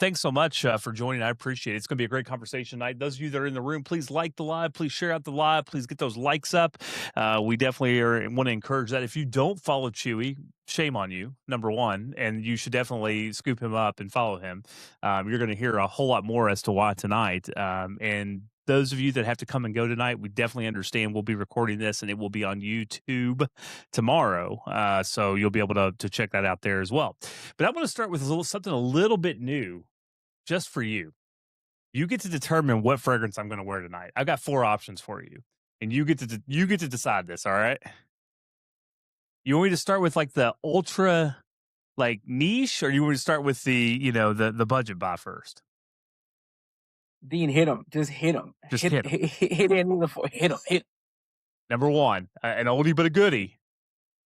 thanks so much for joining. I appreciate it. It's going to be a great conversation tonight. Those of you that are in the room, please like the live. Please share out the live. Please get those likes up. We definitely want to encourage that. If you don't follow Chewy, shame on you, number one, and you should definitely scoop him up and follow him. You're going to hear a whole lot more as to why tonight. And those of you that have to come and go tonight, we definitely understand. We'll be recording this and it will be on YouTube tomorrow. So you'll be able to check that out there as well. But I want to start with something a little bit new just for you. You get to determine what fragrance I'm going to wear tonight. I've got 4 options for you. And you get to decide this, all right? You want me to start with like the ultra like niche, or you want me to start with the budget buy first? Dean, hit him. Just hit him. Just hit 'em. Hit any of the four. Hit him. Hit. Number 1, an oldie but a goodie.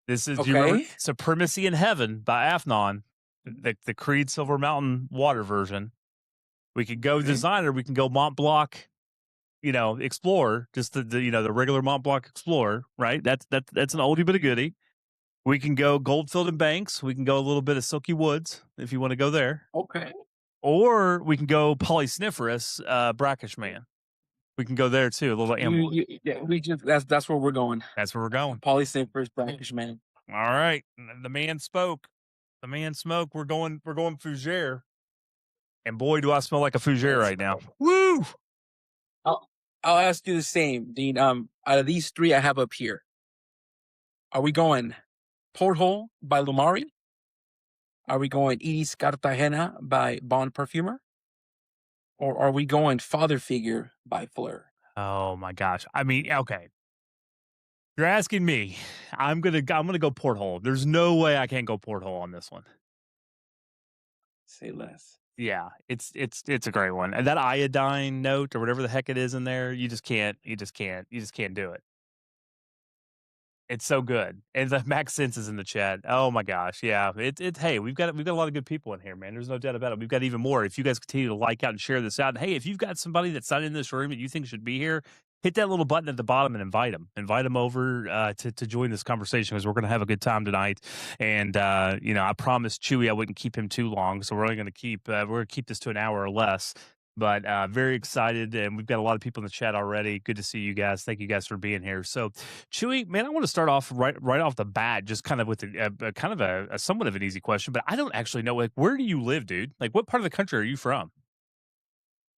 This is, do you remember Okay. Supremacy in Heaven by Afnon, the Creed Silver Mountain water version. We could go Okay. designer, we can go Mont Blanc, Explorer, just the regular Mont Blanc Explorer, right? That's an oldie but a goodie. We can go Goldfield and Banks. We can go a little bit of Silky Woods if you want to go there. Okay. Or we can go Polysniferous, Brackish Man. We can go there too. A little amber. Yeah, we just that's where we're going. That's where we're going. Polysniffers, brackish man. All right. The man spoke. The man spoke. We're going Fougere. And boy, do I smell like a Fougere right now. Woo! I'll ask you the same, Dean. Out of these 3 I have up here, are we going Porthole by Lumari? Are we going Iris Cartagena by Bon Perfumer? Or are we going Father Figure by Fleur? Oh my gosh. I mean, okay. You're asking me. I'm gonna go Porthole. There's no way I can't go Porthole on this one. Say less. Yeah, it's a great one. And that iodine note or whatever the heck it is in there, you just can't do it. It's so good. And the Max Sense is in the chat. Oh my gosh. Yeah. Hey, we've got a lot of good people in here, man. There's no doubt about it. We've got even more. If you guys continue to like out and share this out. And hey, if you've got somebody that's not in this room that you think should be here, hit that little button at the bottom and invite them. Invite them over to join this conversation, because we're going to have a good time tonight. And I promised Chewy I wouldn't keep him too long, so we're only going to keep this to an hour or less. But very excited, and we've got a lot of people in the chat already. Good to see you guys. Thank you guys for being here. So, Chewy, man, I want to start off right off the bat, just kind of with a kind of a somewhat of an easy question. But I don't actually know, like, where do you live, dude? Like, what part of the country are you from?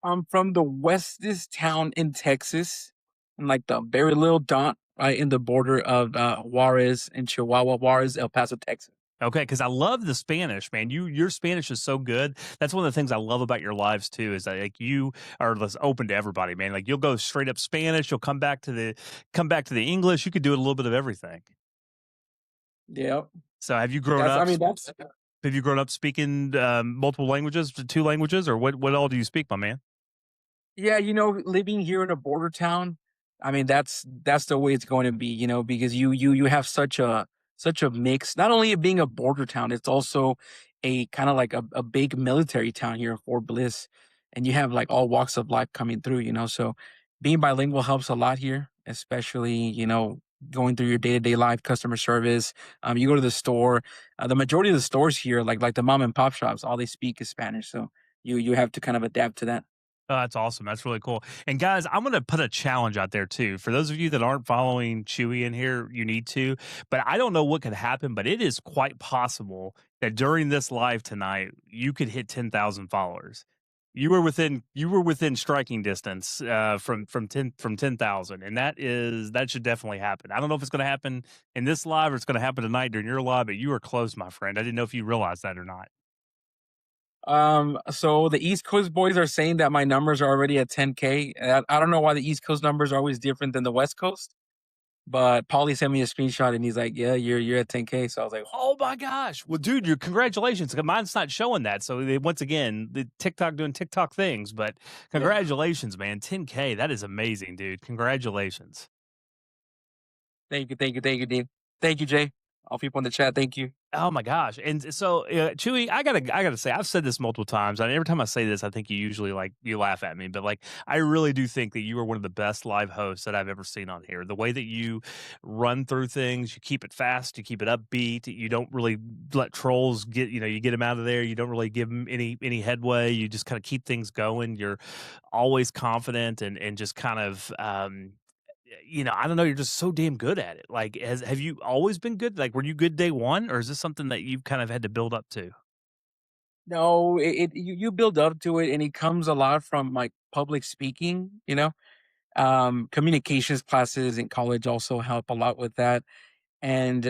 I'm from the westest town in Texas, and like the very little dot right in the border of Juarez and Chihuahua. Juarez, El Paso, Texas. Okay, because I love the Spanish, man. Your Spanish is so good. That's one of the things I love about your lives too. Is that, like, you are less open to everybody, man. Like, you'll go straight up Spanish. You'll come back to the English. You could do a little bit of everything. Yep. So, have you grown up? I mean, that's Have you grown up speaking multiple languages, 2 languages, or what all do you speak, my man? yeah. Living here in a border town. I mean, that's the way it's going to be. Because you have such a mix. Not only it being a border town, it's also a kind of like a big military town here in Fort Bliss, and you have like all walks of life coming through. So being bilingual helps a lot here, especially going through your day-to-day life, customer service. You go to the store. The majority of the stores here, like the mom and pop shops, all they speak is Spanish. So you have to kind of adapt to that. Oh, that's awesome. That's really cool. And guys, I'm going to put a challenge out there too. For those of you that aren't following Chewy in here, you need to. But I don't know what could happen, but it is quite possible that during this live tonight, you could hit 10,000 followers. You were within striking distance from 10,000, and that should definitely happen. I don't know if it's going to happen in this live or it's going to happen tonight during your live, but you are close, my friend. I didn't know if you realized that or not. So the East Coast boys are saying that my numbers are already at 10K. I don't know why the East Coast numbers are always different than the West Coast, but Paulie sent me a screenshot and he's like, "Yeah, you're at 10K." So I was like, Oh my gosh! Well, dude, your congratulations. Mine's not showing that, so once again, the TikTok doing TikTok things. But congratulations, man! 10K. That is amazing, dude. Congratulations. Thank you, Dean. Thank you, Jay. all people in the chat. Thank you. Oh my gosh! And so, Chewy, I gotta say, I've said this multiple times, and every time I say this, I think you usually like you laugh at me. But like, I really do think that you are one of the best live hosts that I've ever seen on here. The way that you run through things, you keep it fast, you keep it upbeat. You don't really let trolls get, you get them out of there. You don't really give them any headway. You just kind of keep things going. You're always confident and just kind of I don't know, you're just so damn good at it. Like, have you always been good? Like, were you good day one, or is this something that you've kind of had to build up to? No, you build up to it, and it comes a lot from like public speaking. Communications classes in college also help a lot with that, and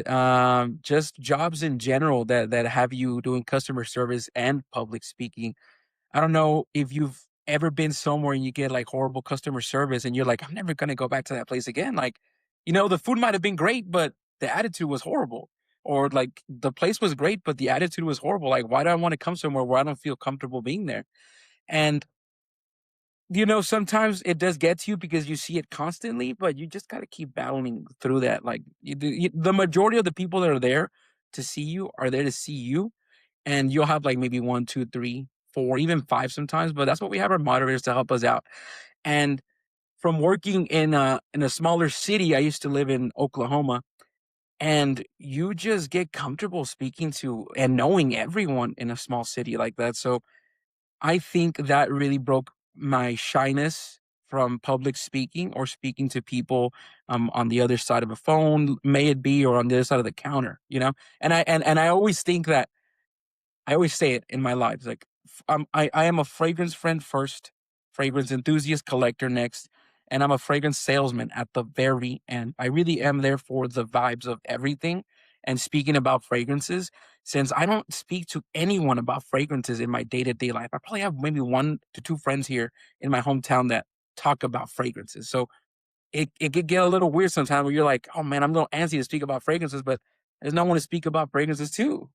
just jobs in general that have you doing customer service and public speaking. I don't know if you've ever been somewhere and you get like horrible customer service and you're like, I'm never gonna go back to that place again. Like, the food might have been great, but the attitude was horrible. Or like the place was great, but the attitude was horrible. Like, why do I want to come somewhere where I don't feel comfortable being there? And sometimes it does get to you because you see it constantly, but you just got to keep battling through that. Like the majority of the people that are there to see you are there to see you, and you'll have like maybe one, two, three, four, even five sometimes. But that's what we have our moderators to help us out. And from working in a smaller city, I used to live in Oklahoma, and you just get comfortable speaking to and knowing everyone in a small city like that. So I think that really broke my shyness from public speaking or speaking to people on the other side of a phone, may it be, or on the other side of the counter. And I always think that I always say it in my lives, like I am a fragrance friend first, fragrance enthusiast collector next, and I'm a fragrance salesman at the very end. I really am there for the vibes of everything. And speaking about fragrances, since I don't speak to anyone about fragrances in my day to day life, I probably have maybe one to two friends here in my hometown that talk about fragrances. So it could get a little weird sometimes where you're like, oh man, I'm a little antsy to speak about fragrances, but there's no one to speak about fragrances too.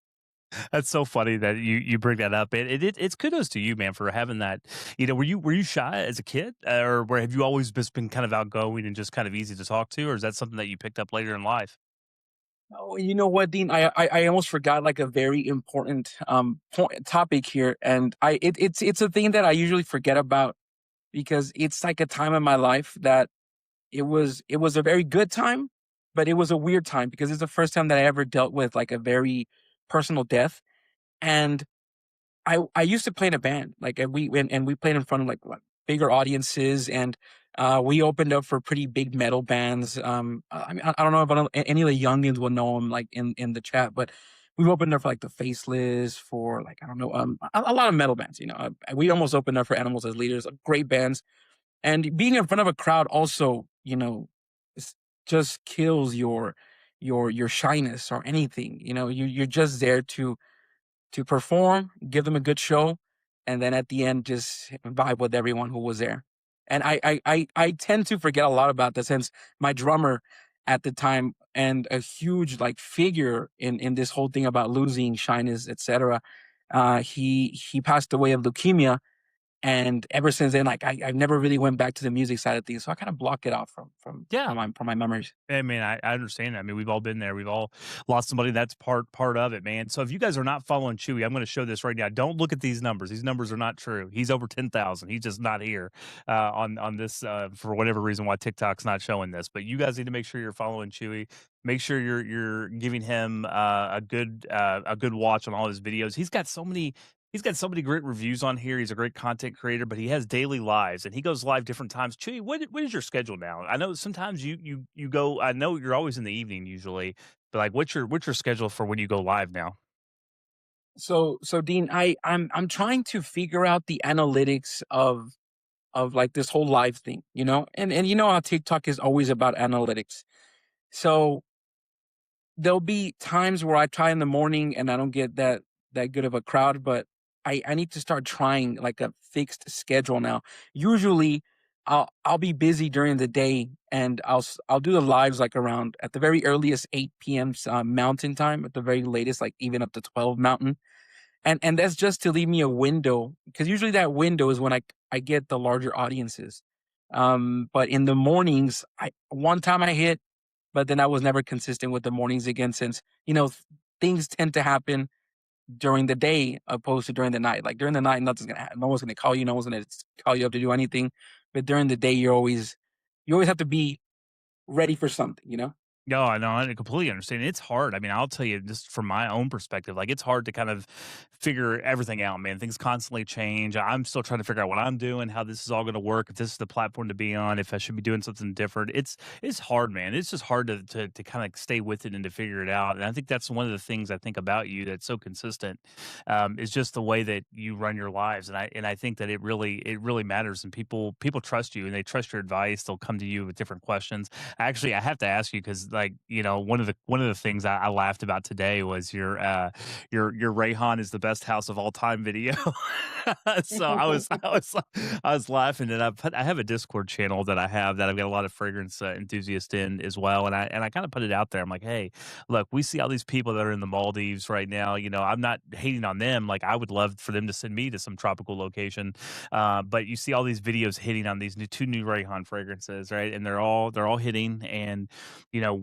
That's so funny that you bring that up. It's kudos to you, man, for having that. Were you shy as a kid, or where have you always just been kind of outgoing and just kind of easy to talk to, or is that something that you picked up later in life? Oh, you know what, Dean? I almost forgot like a very important topic here, and it's a thing that I usually forget about because it's like a time in my life that it was a very good time, but it was a weird time because it's the first time that I ever dealt with like a very personal death, and I used to play in a band, like, and we played in front of, like, what, bigger audiences, and, we opened up for pretty big metal bands, I mean, I don't know if any of the youngins will know them, like, in the chat, but we've opened up for, like, The Faceless, for, like, I don't know, a lot of metal bands, we almost opened up for Animals as Leaders, great bands, and being in front of a crowd also, s just kills your shyness or anything, you're just there to perform, give them a good show, and then at the end, just vibe with everyone who was there. And I tend to forget a lot about that since my drummer at the time and a huge like figure in this whole thing about losing shyness, etc. He passed away of leukemia, and ever since then, like I've never really went back to the music side of things, so I kind of block it off from from Yeah, from my from my memories. I mean, I understand that. I mean, we've all been there. We've all lost somebody that's part of it, man. So if you guys are not following Chewy, I'm going to show this right now. Don't look at these numbers. These numbers are not true. He's over 10,000. He's just not here on this for whatever reason why TikTok's not showing this. But you guys need to make sure you're following Chewy. Make sure you're giving him a good watch on all his videos. He's got so many great reviews on here. He's a great content creator, but he has daily lives and he goes live different times. Chewy, what is your schedule now? I know sometimes you go. I know you're always in the evening usually, but like what's your schedule for when you go live now? So Dean, I'm trying to figure out the analytics of like this whole live thing, and you know how TikTok is always about analytics. So there'll be times where I try in the morning and I don't get that good of a crowd, but I need to start trying like a fixed schedule now. Usually I'll be busy during the day and I'll do the lives like around at the very earliest 8 p.m. Mountain time, at the very latest like even up to 12 Mountain. And that's just to leave me a window because usually that window is when I get the larger audiences. But in the mornings, I one time I hit but then I was never consistent with the mornings again since, things tend to happen during the day opposed to during the night. Like during the night, nothing's gonna happen. No one's gonna call you. No one's gonna call you up to do anything. But during the day, you always have to be ready for something. No, I know, I completely understand. It's hard. I mean, I'll tell you just from my own perspective, like it's hard to kind of figure everything out, man. Things constantly change. I'm still trying to figure out what I'm doing, how this is all going to work, if this is the platform to be on, if I should be doing something different. It's hard, man. It's just hard to kind of stay with it and to figure it out. And I think that's one of the things I think about you that's so consistent, is just the way that you run your lives. And I think that it really matters. And people trust you and they trust your advice. They'll come to you with different questions. Actually, I have to ask you because, like, one of the things I laughed about today was your Rayhan is the best house of all time video. So I was laughing, and I have a Discord channel that I have that I've got a lot of fragrance enthusiasts in as well, and I kind of put it out there. I'm like, hey, look, we see all these people that are in the Maldives right now. I'm not hating on them. Like, I would love for them to send me to some tropical location, but you see all these videos hitting on these two new Rayhan fragrances, right? And they're all hitting. And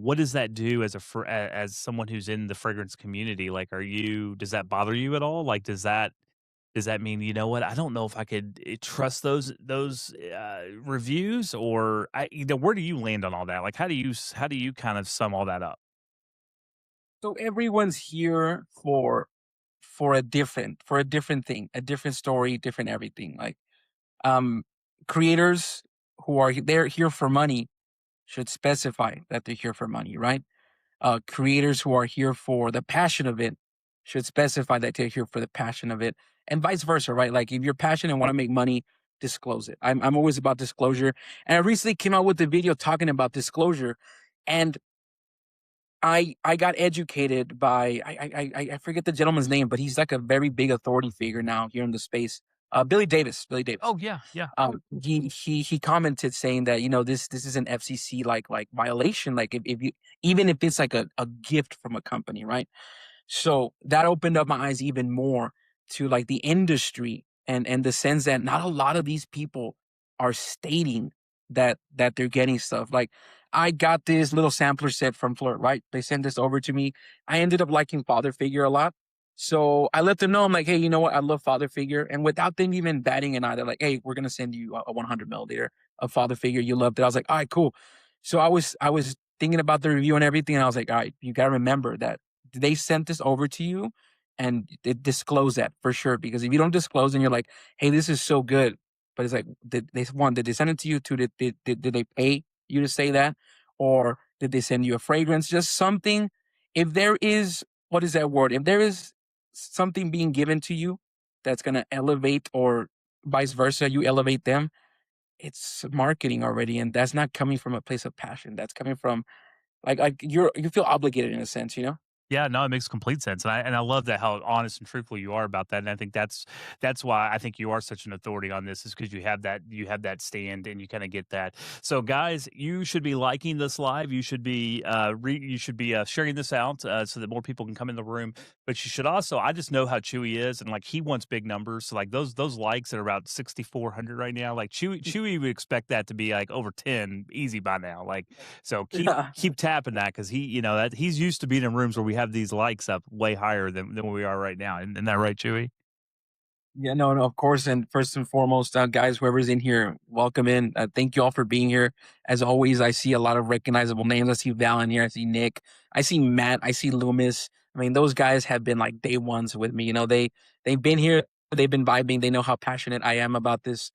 what does that do as someone who's in the fragrance community? Like, does that bother you at all? Like, does that mean, what? I don't know if I could trust those reviews, or where do you land on all that? Like, how do you kind of sum all that up? So everyone's here for a different thing, a different story, different everything. Like um creators who are they're here for money should specify that they're here for money, right? Creators who are here for the passion of it should specify that they're here for the passion of it, and vice versa, right? Like if you're passionate and want to make money, disclose it. I'm always about disclosure, and I recently came out with a video talking about disclosure, and I got educated by I forget the gentleman's name, but he's like a very big authority figure now here in the space. Billy Davis, Billy Davis. Oh yeah, yeah. He commented saying that this is an FCC like violation. Like if you even if it's like a gift from a company, right? So that opened up my eyes even more to like the industry and the sense that not a lot of these people are stating that they're getting stuff. Like I got this little sampler set from Flirt, right? They sent this over to me. I ended up liking Father Figure a lot. So I let them know, I'm like, hey, you know what? I love Father Figure. And without them even batting an eye, they're like, hey, we're gonna send you a 100 milliliter of Father Figure. You loved it. I was like, all right, cool. So I was thinking about the review and everything, and I was like, all right, you gotta remember that they sent this over to you and disclose that for sure. Because if you don't disclose and you're like, hey, this is so good, but it's like, did they send it to you? Two, did they pay you to say that? Or did they send you a fragrance? Just something. If there is, what is that word? If there is something being given to you that's going to elevate, or vice versa, you elevate them, it's marketing already. And that's not coming from a place of passion. That's coming from like you feel obligated in a sense. Yeah, no, it makes complete sense, and I love that how honest and truthful you are about that, and I think that's why I think you are such an authority on this, is because you have that stand and you kind of get that. So, guys, you should be liking this live. You should be sharing this out so that more people can come in the room. But you should also, I just know how Chewy is, and like he wants big numbers. So like those likes are about 6,400 right now. Like Chewy would expect that to be like over 10 easy by now. Like, so keep tapping that, because that he's used to being in rooms where we have these likes up way higher than we are right now. Isn't that right, Chewy? Yeah, no, no, of course. And first and foremost, guys, whoever's in here, welcome in. Thank you all for being here. As always, I see a lot of recognizable names. I see Val in here. I see Nick. I see Matt. I see Loomis. I mean, those guys have been like day ones with me. They've been here. They've been vibing. They know how passionate I am about these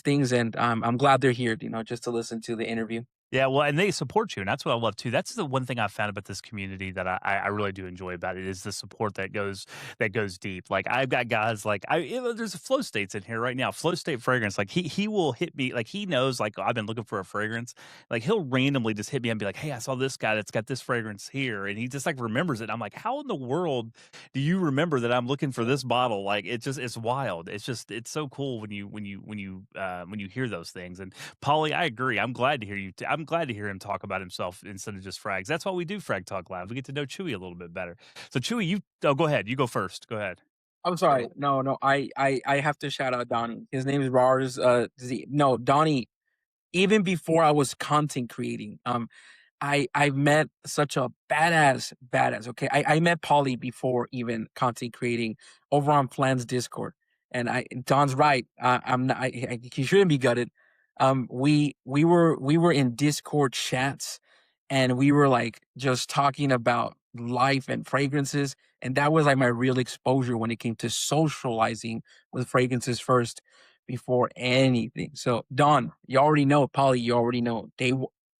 things, and I'm glad they're here. Just to listen to the interview. Yeah, well, and they support you, and that's what I love too. That's the one thing I've found about this community that I really do enjoy about it, is the support that goes deep. Like I've got guys like there's a Flow States in here right now. Flow State Fragrance, like he will hit me, like he knows like I've been looking for a fragrance. Like he'll randomly just hit me and be like, "Hey, I saw this guy that's got this fragrance here," and he just like remembers it. I'm like, "How in the world do you remember that I'm looking for this bottle?" Like it's wild. It's so cool when you hear those things. And Polly, I agree. I'm glad to hear you. I'm glad to hear him talk about himself instead of just frags. That's why we do Frag Talk Live. We get to know Chewy a little bit better. So Chewy, go ahead. You go first. Go ahead. I'm sorry. No, no. I have to shout out Donnie. His name is Rars. No, Donnie. Even before I was content creating, I met such a badass. Okay, I met Polly before even content creating over on Plan's Discord, and I Don's right. I'm not. He shouldn't be gutted. We were in Discord chats, and we were like just talking about life and fragrances, and that was like my real exposure when it came to socializing with fragrances first before anything. So Don, you already know. Polly, you already know.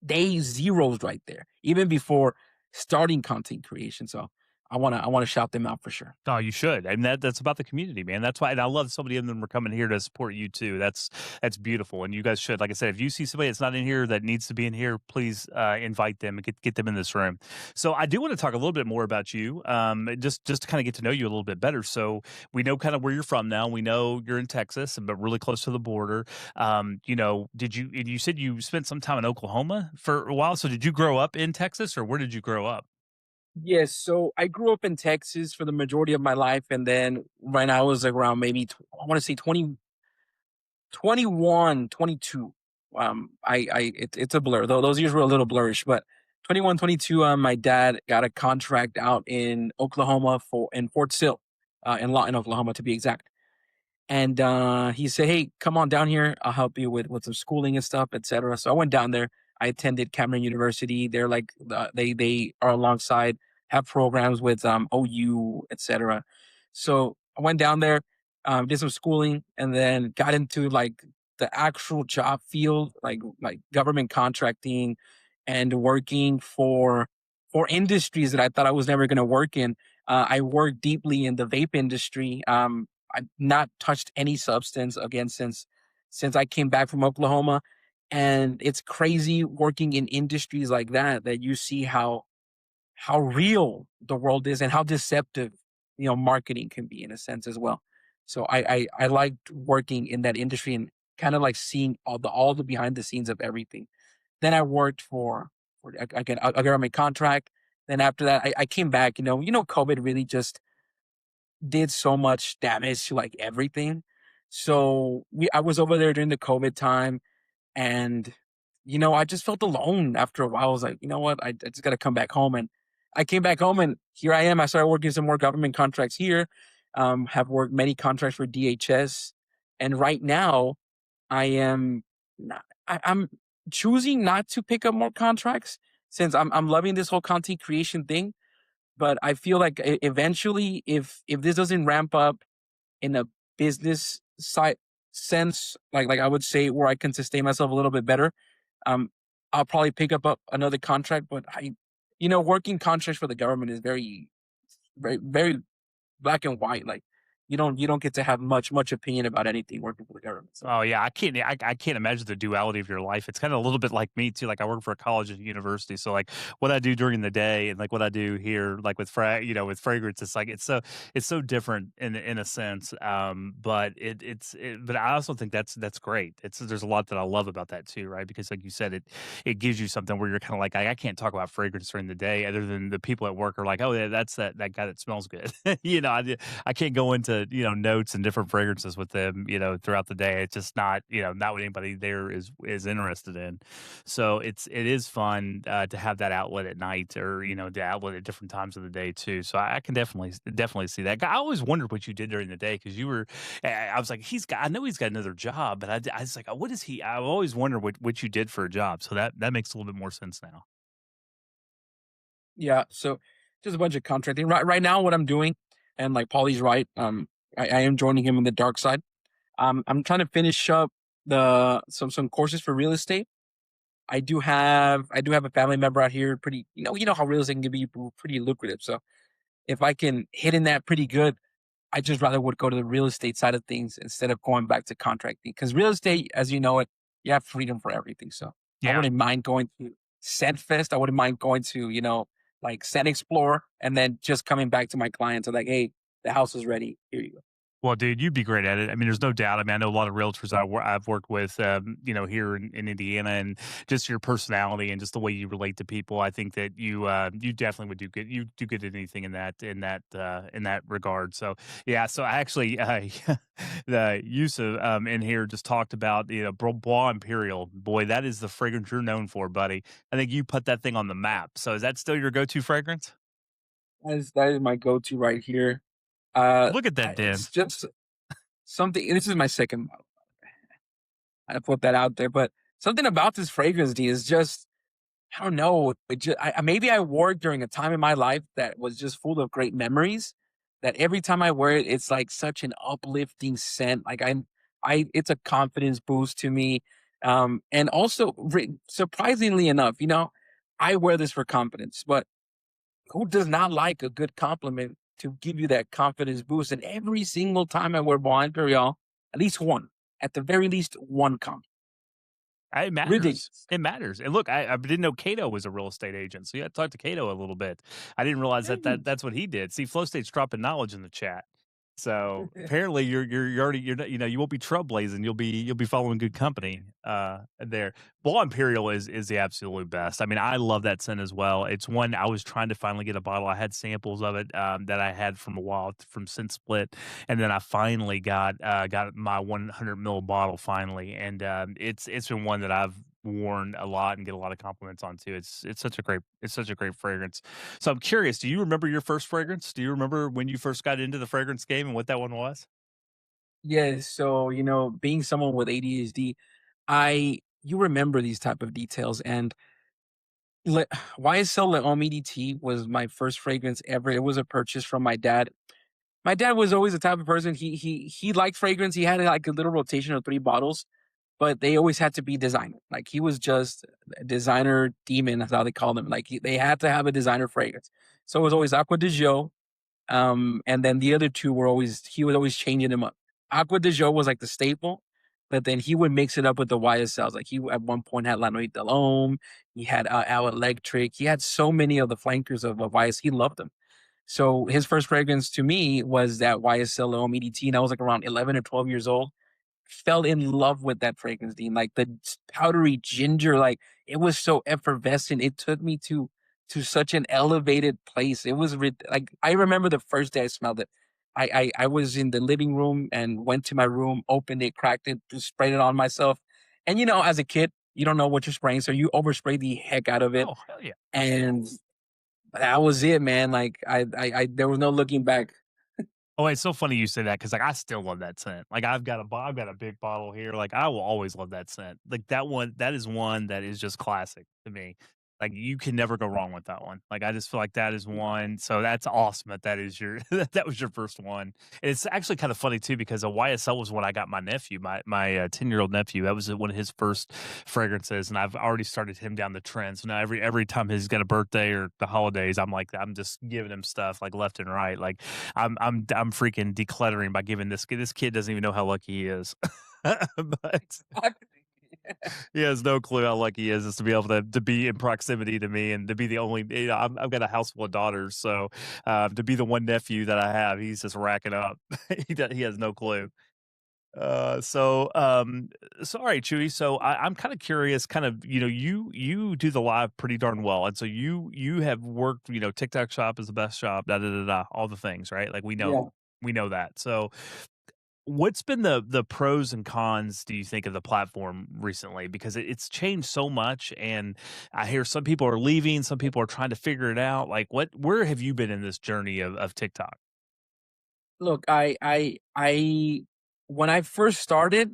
Day zeros right there, even before starting content creation. So I wanna shout them out for sure. Oh, you should, and that's about the community, man. That's why, and I love so many of them are coming here to support you too. That's beautiful, and you guys should. Like I said, if you see somebody that's not in here that needs to be in here, please invite them and get them in this room. So I do want to talk a little bit more about you, just to kind of get to know you a little bit better. So we know kind of where you're from now. We know you're in Texas, but really close to the border. Did you? And you said you spent some time in Oklahoma for a while. So did you grow up in Texas, or where did you grow up? Yes, so I grew up in Texas for the majority of my life, and then when I was around maybe I want to say 21, 22. It's a blur. Though those years were a little blurrish, but 21, 22. My dad got a contract out in Oklahoma for in Fort Sill, in Lawton, Oklahoma to be exact. And he said, "Hey, come on down here. I'll help you with some schooling and stuff, etc." So I went down there. I attended Cameron University. They're like they are alongside, have programs with OU, etc. So I went down there, did some schooling, and then got into like the actual job field, like government contracting, and working for industries that I thought I was never going to work in. I worked deeply in the vape industry. I've not touched any substance again since I came back from Oklahoma, and it's crazy working in industries like that you see how real the world is and how deceptive marketing can be in a sense as well. So I liked working in that industry and kind of like seeing all the behind the scenes of everything. Then I worked for again a government contract. Then after that, I came back. COVID really just did so much damage to like everything. So I was over there during the COVID time, and I just felt alone after a while. I was like, you know what, I just got to come back home, and I came back home, and here I am. I started working some more government contracts here. Have worked many contracts for DHS, and right now I am not. I'm choosing not to pick up more contracts since I'm loving this whole content creation thing. But I feel like eventually, if this doesn't ramp up in a business side sense, like I would say, where I can sustain myself a little bit better, um, I'll probably pick up another contract. But working contracts for the government is very black and white. Like you don't get to have much opinion about anything working for the government. So Oh yeah, I can't imagine the duality of your life. It's kind of a little bit like me too. Like I work for a college and university, so like what I do during the day and like what I do here, like with with fragrance, it's like it's so different in a sense. But I also think that's great. There's a lot that I love about that too, right? Because like you said, it gives you something where you're kind of like I can't talk about fragrance during the day, other than the people at work are like, oh yeah, that's that guy that smells good. I can't go into, notes and different fragrances with them, throughout the day. It's just not, not what anybody there is interested in. So it is fun to have that outlet at night, or, the outlet at different times of the day too. So I can definitely see that. I always wondered what you did during the day, because I was like, I know he's got another job, but I was like, what is he? I always wondered what you did for a job. So that makes a little bit more sense now. yeah, so just a bunch of contracting. Right now, what I'm doing, and like Paulie's right, I am joining him in the dark side. I'm trying to finish up the some courses for real estate. I do have a family member out here. Pretty, you know how real estate can be pretty lucrative. So if I can hit in that pretty good, I just rather would go to the real estate side of things instead of going back to contracting. Because real estate, as you know it, you have freedom for everything. So I Yeah. wouldn't mind going to Scent I wouldn't mind going to, like Scent Explorer, and then just coming back to my clients and like, hey, the house is ready. Here you go. Well, dude, you'd be great at it. I mean, there's no doubt. I mean, I know a lot of realtors I've worked with, here in Indiana, and just your personality and just the way you relate to people. I think that you definitely would do good. You do good at anything in that regard. So yeah. So I actually, the use of in here just talked about Bois Imperial. Boy, that is the fragrance you're known for, buddy. I think you put that thing on the map. So is that still your go-to fragrance? That is my go-to right here. Look at that, Den. It's just something. This is my second model. I put that out there, but something about this fragrance D is just I don't know. Maybe I wore it during a time in my life that was just full of great memories. That every time I wear it, it's like such an uplifting scent. It's a confidence boost to me. And also, surprisingly enough, I wear this for confidence. But who does not like a good compliment to give you that confidence boost? And every single time I wear Bon Imperial, at least one, at the very least, one compliment. It matters. Ridiculous. It matters. And look, I didn't know Cato was a real estate agent, so you had to talk to Cato a little bit. I didn't realize that's what he did. See, Flow State's dropping knowledge in the chat. So apparently you're already you're not, you won't be trailblazing. You'll be following good company there. Ball Imperial is the absolute best. I mean, I love that scent as well. It's one I was trying to finally get a bottle. I had samples of it that I had from a while from Scent Split, and then I finally got my 100 ml bottle finally, and it's been one that I've worn a lot and get a lot of compliments on too. It's such a great fragrance. So I'm curious, do you remember your first fragrance? Do you remember when you first got into the fragrance game and what that one was? Yes, so, being someone with ADHD, I you remember these type of details, and le YSL Le Homme EDT was my first fragrance ever. It was a purchase from my dad. My dad was always the type of person, he liked fragrance. He had, like, a little rotation of 3 bottles, but they always had to be designer. Like, he was just a designer demon, that's how they called him. Like, they had to have a designer fragrance. So, it was always Aqua de Jo. And then the other 2 were always he was always changing them up. Aqua de Jo was like the staple, but then he would mix it up with the YSLs. Like, he at one point had La Nuit de l'Homme, he had, Al Electric, he had so many of the flankers of YS, he loved them. So, his first fragrance to me was that YSL Homme EDT, and I was, like, around 11 or 12 years old. Fell in love with that fragrance, Dean. Like the powdery ginger, like it was so effervescent. It took me to such an elevated place. It was like I remember the first day I smelled it. I was in the living room and went to my room, opened it, cracked it, just sprayed it on myself. And as a kid, you don't know what you're spraying, so you overspray the heck out of it. Oh, hell yeah. And that was it, man. Like I there was no looking back. Oh, it's so funny you say that because like I still love that scent. Like I've got a big bottle here. Like I will always love that scent. Like that one, that is one that is just classic to me. Like you can never go wrong with that one. Like I just feel like that is one. So that's awesome that is your that was your first one. And it's actually kind of funny too because a YSL was when I got my nephew, my 10-year-old nephew. That was one of his first fragrances, and I've already started him down the trend. So now every time he's got a birthday or the holidays, I'm just giving him stuff like left and right. Like I'm freaking decluttering by giving this kid doesn't even know how lucky he is. But he has no clue how lucky he is just to be able to be in proximity to me and to be the only. I've got a house full of daughters, so to be the one nephew that I have, he's just racking up. He has no clue. So all right, Chewy. So I'm kind of curious. Kind of, you do the live pretty darn well, and so you have worked. TikTok Shop is the best shop. Da da da da. All the things, right? Like Yeah. we know that. So what's been the pros and cons, do you think, of the platform recently? Because it's changed so much, and I hear some people are leaving, some people are trying to figure it out. Like, where have you been in this journey of TikTok? Look, I when I first started,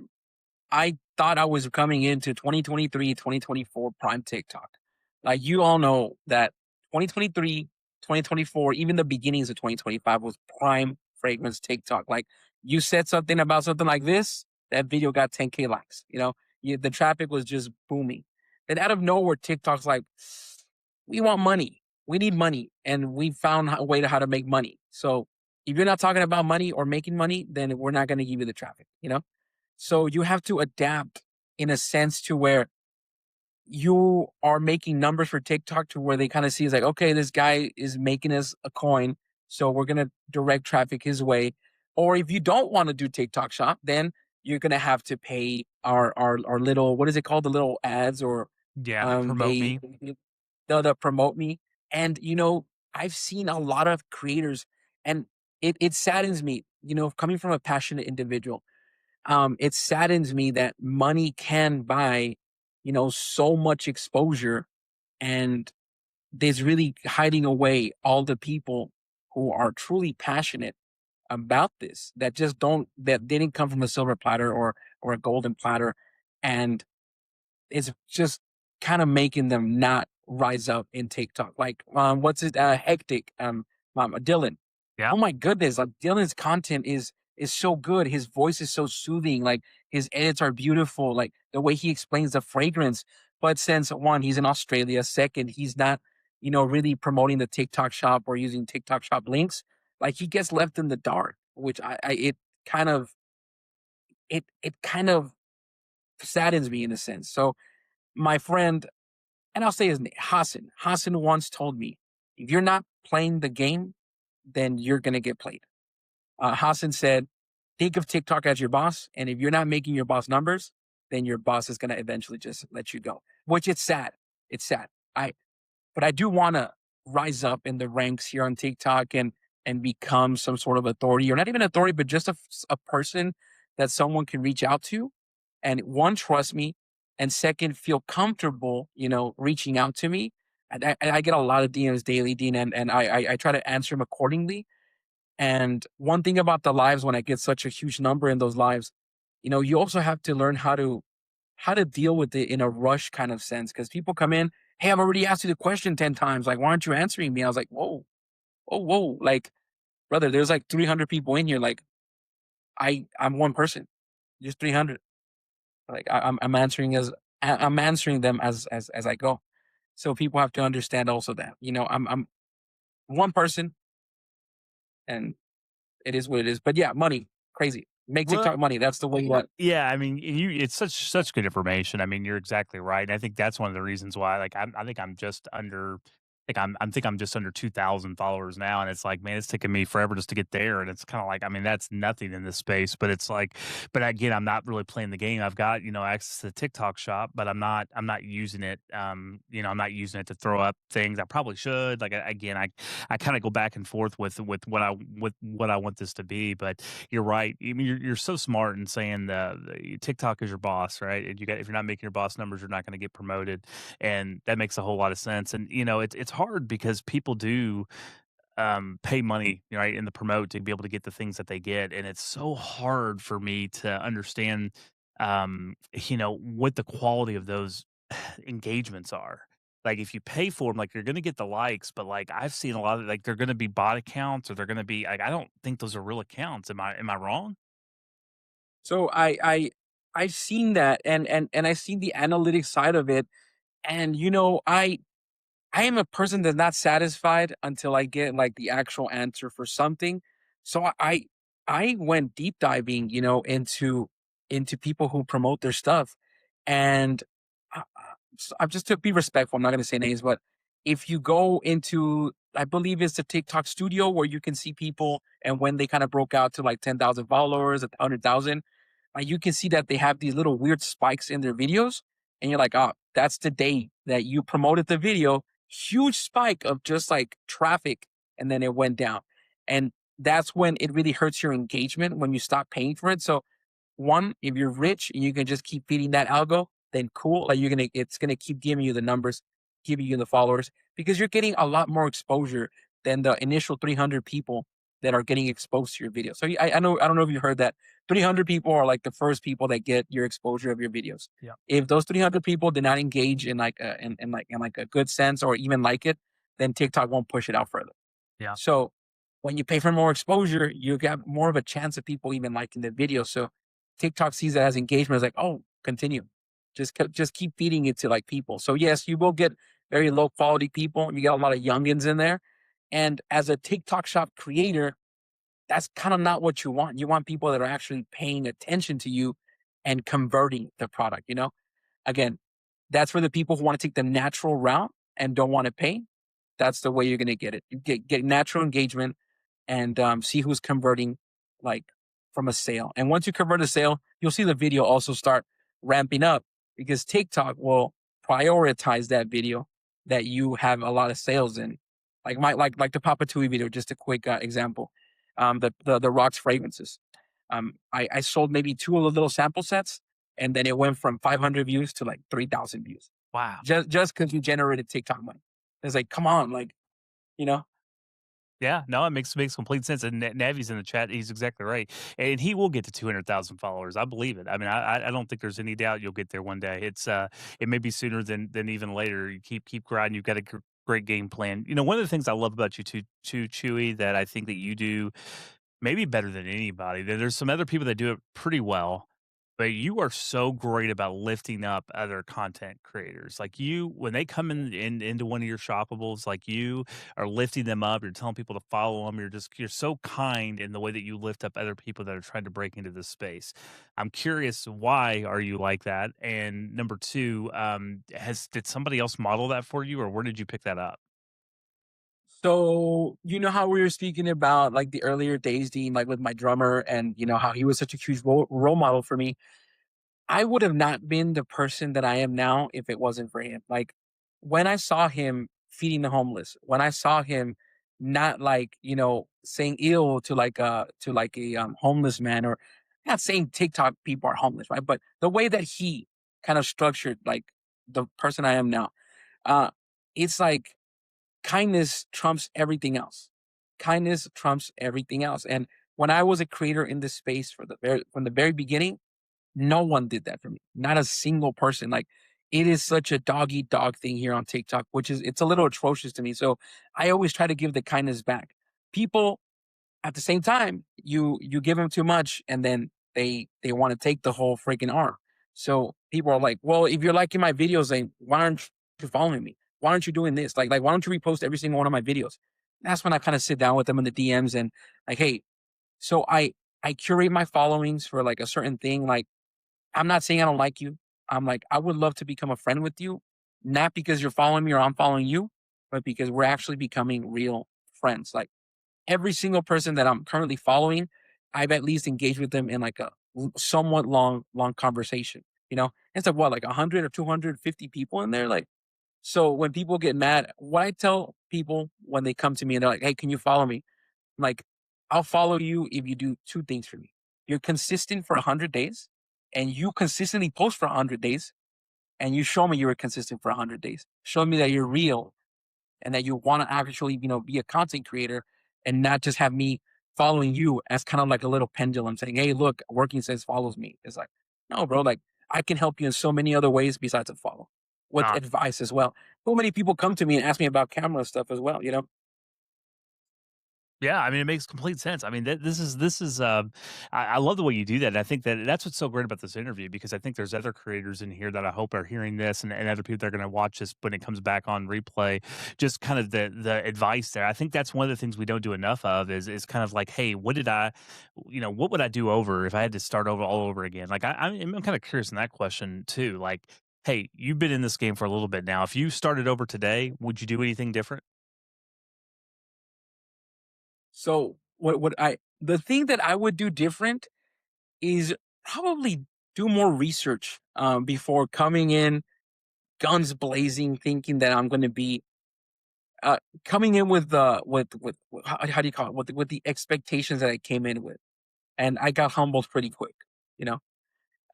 I thought I was coming into 2023, 2024 prime TikTok. Like you all know that 2023, 2024, even the beginnings of 2025 was prime fragrance TikTok. Like you said something about something like this, that video got 10K likes. The traffic was just booming. Then out of nowhere, TikTok's like, we want money. We need money. And we found a way to how to make money. So if you're not talking about money or making money, then we're not going to give you the traffic. So you have to adapt in a sense to where you are making numbers for TikTok to where they kind of see is like, okay, this guy is making us a coin. So we're going to direct traffic his way. Or if you don't want to do TikTok shop, then you're gonna have to pay our little, what is it called? The little ads, or Yeah, the promote they me. the promote me. And I've seen a lot of creators, and it saddens me, coming from a passionate individual. It saddens me that money can buy, so much exposure, and there's really hiding away all the people who are truly passionate about this, that just don't that didn't come from a silver platter or a golden platter, and it's just kind of making them not rise up in TikTok. Like, what's it? Hectic. Dylan. Yeah. Oh my goodness! Like, Dylan's content is so good. His voice is so soothing. Like, his edits are beautiful. Like the way he explains the fragrance. But since one, he's in Australia. Second, he's not, really promoting the TikTok shop or using TikTok shop links. Like, he gets left in the dark, which kind of it kind of saddens me in a sense. So my friend, and I'll say his name, Hassan. Hassan once told me, if you're not playing the game, then you're gonna get played. Hassan said, think of TikTok as your boss, and if you're not making your boss numbers, then your boss is gonna eventually just let you go. Which, it's sad. It's sad. I But I do want to rise up in the ranks here on TikTok, and become some sort of authority, or not even authority, but just a person that someone can reach out to, and one, trust me, and second, feel comfortable, reaching out to me. And I get a lot of DMs daily, Dean, and I try to answer them accordingly. And one thing about the lives, when I get such a huge number in those lives, you also have to learn how to deal with it in a rush kind of sense. Because people come in, hey, I've already asked you the question 10 times. Like, why aren't you answering me? I was like, whoa, whoa, whoa. Like, brother, there's like 300 people in here. Like, I'm one person, just 300. Like, I'm answering them as I go. So people have to understand also that, I'm one person, and it is what it is. But yeah, money, crazy. Make Well, TikTok money. That's the way what. yeah, I mean, you it's such good information. I mean, you're exactly right. And I think that's one of the reasons why, like, I think I'm just under, like, I think I'm just under 2,000 followers now, and it's like, man, it's taken me forever just to get there, and it's kind of like, I mean, that's nothing in this space, but it's like, but again, I'm not really playing the game. I've got, access to the TikTok shop, but I'm not using it. I'm not using it to throw up things. I probably should. Like, again, I kind of go back and forth with what I want this to be, but you're right. I mean, you're so smart in saying the TikTok is your boss, right? And if you're not making your boss numbers, you're not going to get promoted, and that makes a whole lot of sense. And it's hard because people do pay money, right, in the promote to be able to get the things that they get, and it's so hard for me to understand, what the quality of those engagements are. Like, if you pay for them, like, you're gonna get the likes, but, like, I've seen a lot of, like, they're gonna be bot accounts, or they're gonna be like, I don't think those are real accounts. Am I wrong? So I've seen that, and I've seen the analytics side of it. And I am a person that's not satisfied until I get like the actual answer for something. So I went deep diving, into people who promote their stuff. And I'm just to be respectful, I'm not going to say names, but if you go into, I believe it's the TikTok studio, where you can see people and when they kind of broke out to like 10,000 followers, 100,000, you can see that they have these little weird spikes in their videos. And you're like, oh, that's the day that you promoted the video. Huge spike of just like traffic. And then it went down. And that's when it really hurts your engagement, when you stop paying for it. So one, if you're rich and you can just keep feeding that algo, then cool. Like, it's gonna keep giving you the numbers, giving you the followers, because you're getting a lot more exposure than the initial 300 people that are getting exposed to your video. So I don't know if you heard that 300 people are like the first people that get your exposure of your videos. Yeah. If those 300 people did not engage in like in like a good sense, or even like it, then TikTok won't push it out further. Yeah. So when you pay for more exposure, you got more of a chance of people even liking the video. So TikTok sees that as engagement. It's like, oh, continue. Just keep feeding it to like people. So yes, you will get very low quality people. You get a lot of youngins in there. And as a TikTok shop creator, that's kind of not what you want. You want people that are actually paying attention to you and converting the product, Again, that's for the people who want to take the natural route and don't want to pay. That's the way you're going to get it. You get natural engagement, and see who's converting like from a sale. And once you convert a sale, you'll see the video also start ramping up because TikTok will prioritize that video that you have a lot of sales in. Like the Papa Tui video, just a quick example. The rocks fragrances. I sold maybe two of the little sample sets, and then it went from 500 views to like 3,000 views Wow. just because you generated TikTok money. It's like, come on, like, you know. Yeah, no, it makes complete sense. And Navi's in the chat; he's exactly right, and he will get to 200,000 followers. I believe it. I mean, I don't think there's any doubt you'll get there one day. It may be sooner than even later. You keep grinding. You've got a great game plan. You know, one of the things I love about you too, Chewy, that I think that you do maybe better than anybody. There's some other people that do it pretty well, but you are so great about lifting up other content creators. Like you, when they come into one of your shoppables, like you are lifting them up. You're telling people to follow them. You're so kind in the way that you lift up other people that are trying to break into this space. I'm curious, why are you like that? And number two, has did somebody else model that for you, or where did you pick that up? So you know how we were speaking about like the earlier days, Dean, like with my drummer, and you know how he was such a huge role model for me. I would have not been the person that I am now if it wasn't for him. Like when I saw him feeding the homeless, when I saw him not like, saying ill to like a homeless man, or not saying TikTok people are homeless, right? But the way that he kind of structured like the person I am now, uh, it's like kindness trumps everything else. Kindness trumps everything else. And when I was a creator in this space from the very beginning, no one did that for me. Not a single person. Like it is such a dog eat dog thing here on TikTok, which is it's a little atrocious to me. So I always try to give the kindness back. People at the same time, you give them too much, and then they want to take the whole freaking arm. So people are like, well, if you're liking my videos, then why aren't you following me? Why aren't you doing this? Like why don't you repost every single one of my videos? That's when I kind of sit down with them in the DMs and like, hey, so I curate my followings for like a certain thing. Like I'm not saying I don't like you. I'm like, I would love to become a friend with you, not because you're following me or I'm following you, but because we're actually becoming real friends. Like every single person that I'm currently following, I've at least engaged with them in like a somewhat long conversation. It's like what, like 100 or 250 people in there. Like, so when people get mad, what I tell people when they come to me and they're like, hey, can you follow me? Like, I'll follow you if you do two things for me. You're consistent for 100 days and you consistently post for 100 days and you show me you were consistent for 100 days. Show me that you're real and that you want to actually, be a content creator and not just have me following you as kind of like a little pendulum saying, hey, look, working says follows me. It's like, no, bro, like I can help you in so many other ways besides a follow with advice as well. So many people come to me and ask me about camera stuff as well. Yeah, I mean, it makes complete sense. I mean, this is. I love the way you do that. And I think that that's what's so great about this interview because I think there's other creators in here that I hope are hearing this, and other people that are going to watch this when it comes back on replay. Just kind of the advice there. I think that's one of the things we don't do enough of is kind of like, hey, what would I do over if I had to start over all over again? Like I'm kind of curious in that question too. Like, hey, you've been in this game for a little bit now. If you started over today, would you do anything different? So the thing that I would do different is probably do more research before coming in guns blazing, thinking that I'm going to be coming in with how do you call it, with the expectations that I came in with, and I got humbled pretty quick. You know,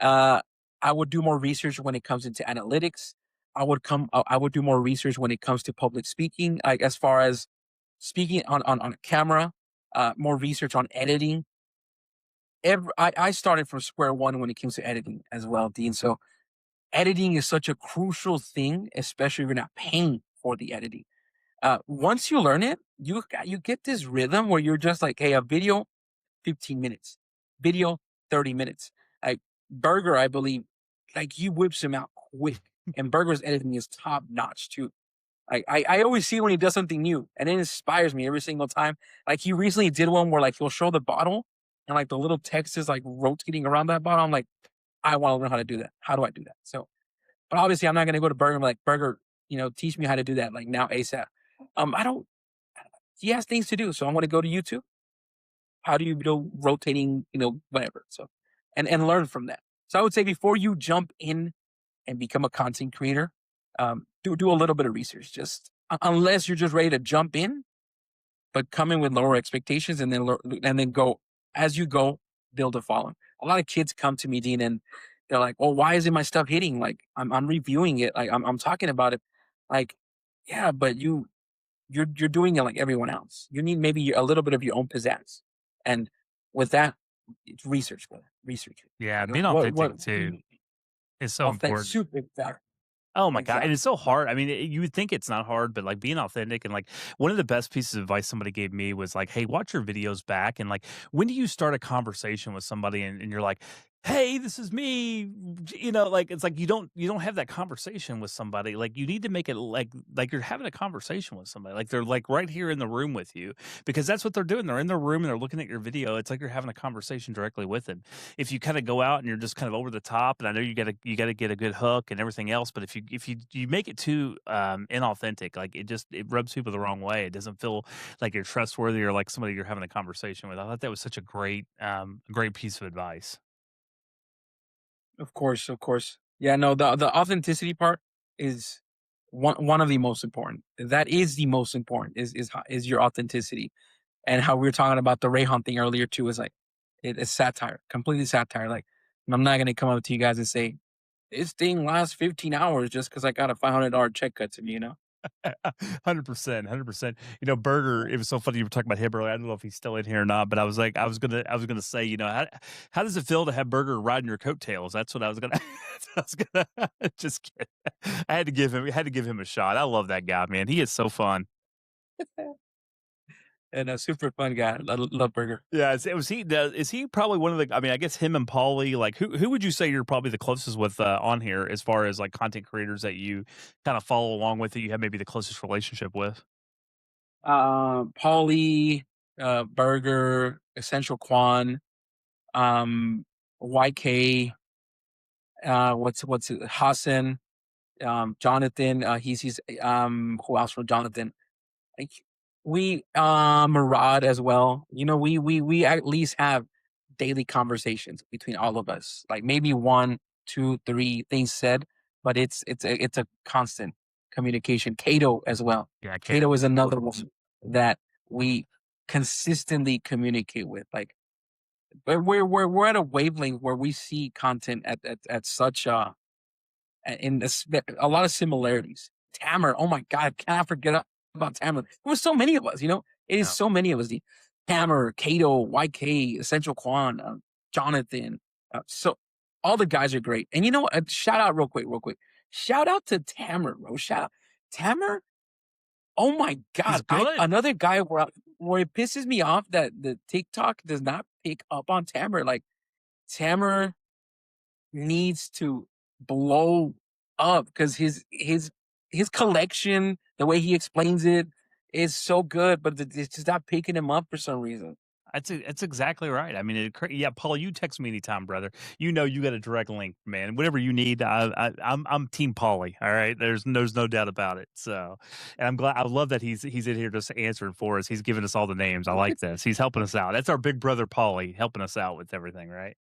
uh, I would do more research when it comes into analytics. I would do more research when it comes to public speaking, like as far as speaking on camera. More research on editing. I started from square one when it comes to editing as well, Dean. So editing is such a crucial thing, especially if you're not paying for the editing. Once you learn it, you get this rhythm where you're just like, hey, a video, 15 minutes, video, 30 minutes. Like Burger, I believe, like he whips him out quick, and Burger's editing is top notch too. I always see when he does something new, and it inspires me every single time. Like he recently did one where like he'll show the bottle, and like the little text is like rotating around that bottle. I'm like, I want to learn how to do that. How do I do that? So, but obviously, I'm not going to go to Burger and be like, Burger, teach me how to do that like now ASAP. I don't. He has things to do, so I'm going to go to YouTube. How do you build rotating, whatever. So, and learn from that. So I would say before you jump in and become a content creator, do a little bit of research. Just unless you're just ready to jump in, but come in with lower expectations and then and then go as you go, build a following. A lot of kids come to me, Dean, and they're like, "Well, why isn't my stuff hitting? Like, I'm reviewing it, like I'm talking about it, like, yeah, but you're doing it like everyone else. You need maybe a little bit of your own pizzazz, and with that, it's research, brother, research it. Yeah, You know being what authentic too is so authentic, important. super exact, Oh my god, and exactly. it's so hard. I mean, you would think it's not hard, but like being authentic and like one of the best pieces of advice somebody gave me was like, "Hey, watch your videos back and like when do you start a conversation with somebody and you're like, "Hey, this is me." Like it's like you don't have that conversation with somebody. Like you need to make it like you're having a conversation with somebody. Like they're like right here in the room with you because that's what they're doing. They're in their room and they're looking at your video. It's like you're having a conversation directly with them. If you kind of go out and you're just kind of over the top, and I know you gotta get a good hook and everything else, but if you make it too inauthentic, like it rubs people the wrong way. It doesn't feel like you're trustworthy or like somebody you're having a conversation with. I thought that was such a great piece of advice. Of course, of course. Yeah, no, the authenticity part is one of the most important. That is the most important is your authenticity. And how we were talking about the Rayhan thing earlier too is like it is satire, completely satire. Like I'm not gonna come up to you guys and say this thing lasts 15 hours just because I got a $500 check cut to me, 100%, 100%. Burger. It was so funny you were talking about him earlier. I don't know if he's still in here or not, but I was like, I was gonna say, how does it feel to have Burger riding your coattails? That's what I was gonna. I was gonna just kidding. I had to give him a shot. I love that guy, man. He is so fun. and a super fun guy. Love Burger. Yeah, is he probably one of the? I mean, I guess him and Paulie. Like, who would you say you're probably the closest with on here as far as like content creators that you kind of follow along with that you have maybe the closest relationship with? Paulie, Burger, Essential Quan, um, YK, what's it, Hassan, Jonathan, he's who else from Jonathan? Like we Murad as well. We at least have daily conversations between all of us. Like maybe one, two, three things said, but it's a constant communication. Cato as well. Yeah, Kato. Cato is another one that we consistently communicate with. Like but we're at a wavelength where we see content at such in this a lot of similarities. Tamara, oh my God, cannot forget about Tamara. There was so many of us, It is Yeah. so many of us. The Tamara, Cato, YK, Essential Quan, Jonathan. So all the guys are great. And shout out real quick. Shout out to Tamara, bro. Shout out. Tamara, oh my He's God. good. Another guy where it pisses me off that the TikTok does not pick up on Tamara. Like Tamara needs to blow up because his collection, the way he explains it, is so good, but it's just not picking him up for some reason. That's exactly right. I mean, yeah, Paul, you text me anytime, brother. You know you got a direct link, man. Whatever you need, I'm Team Paulie. All right, there's no doubt about it. So, and I'm glad. I love that he's in here just answering for us. He's giving us all the names. I like this. He's helping us out. That's our big brother Paulie helping us out with everything, right?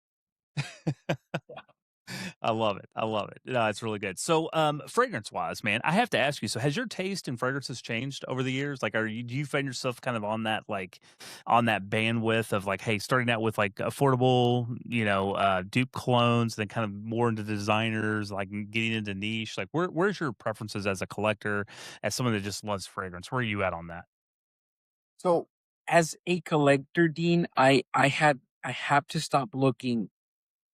I love it. I love it. No, it's really good. So, fragrance wise, man, I have to ask you. So, has your taste in fragrances changed over the years? Like, do you find yourself kind of on that bandwidth of like, hey, starting out with like affordable, dupe clones, then kind of more into designers, like getting into niche? Like, where's your preferences as a collector, as someone that just loves fragrance? Where are you at on that? So, as a collector, Dean, I have to stop looking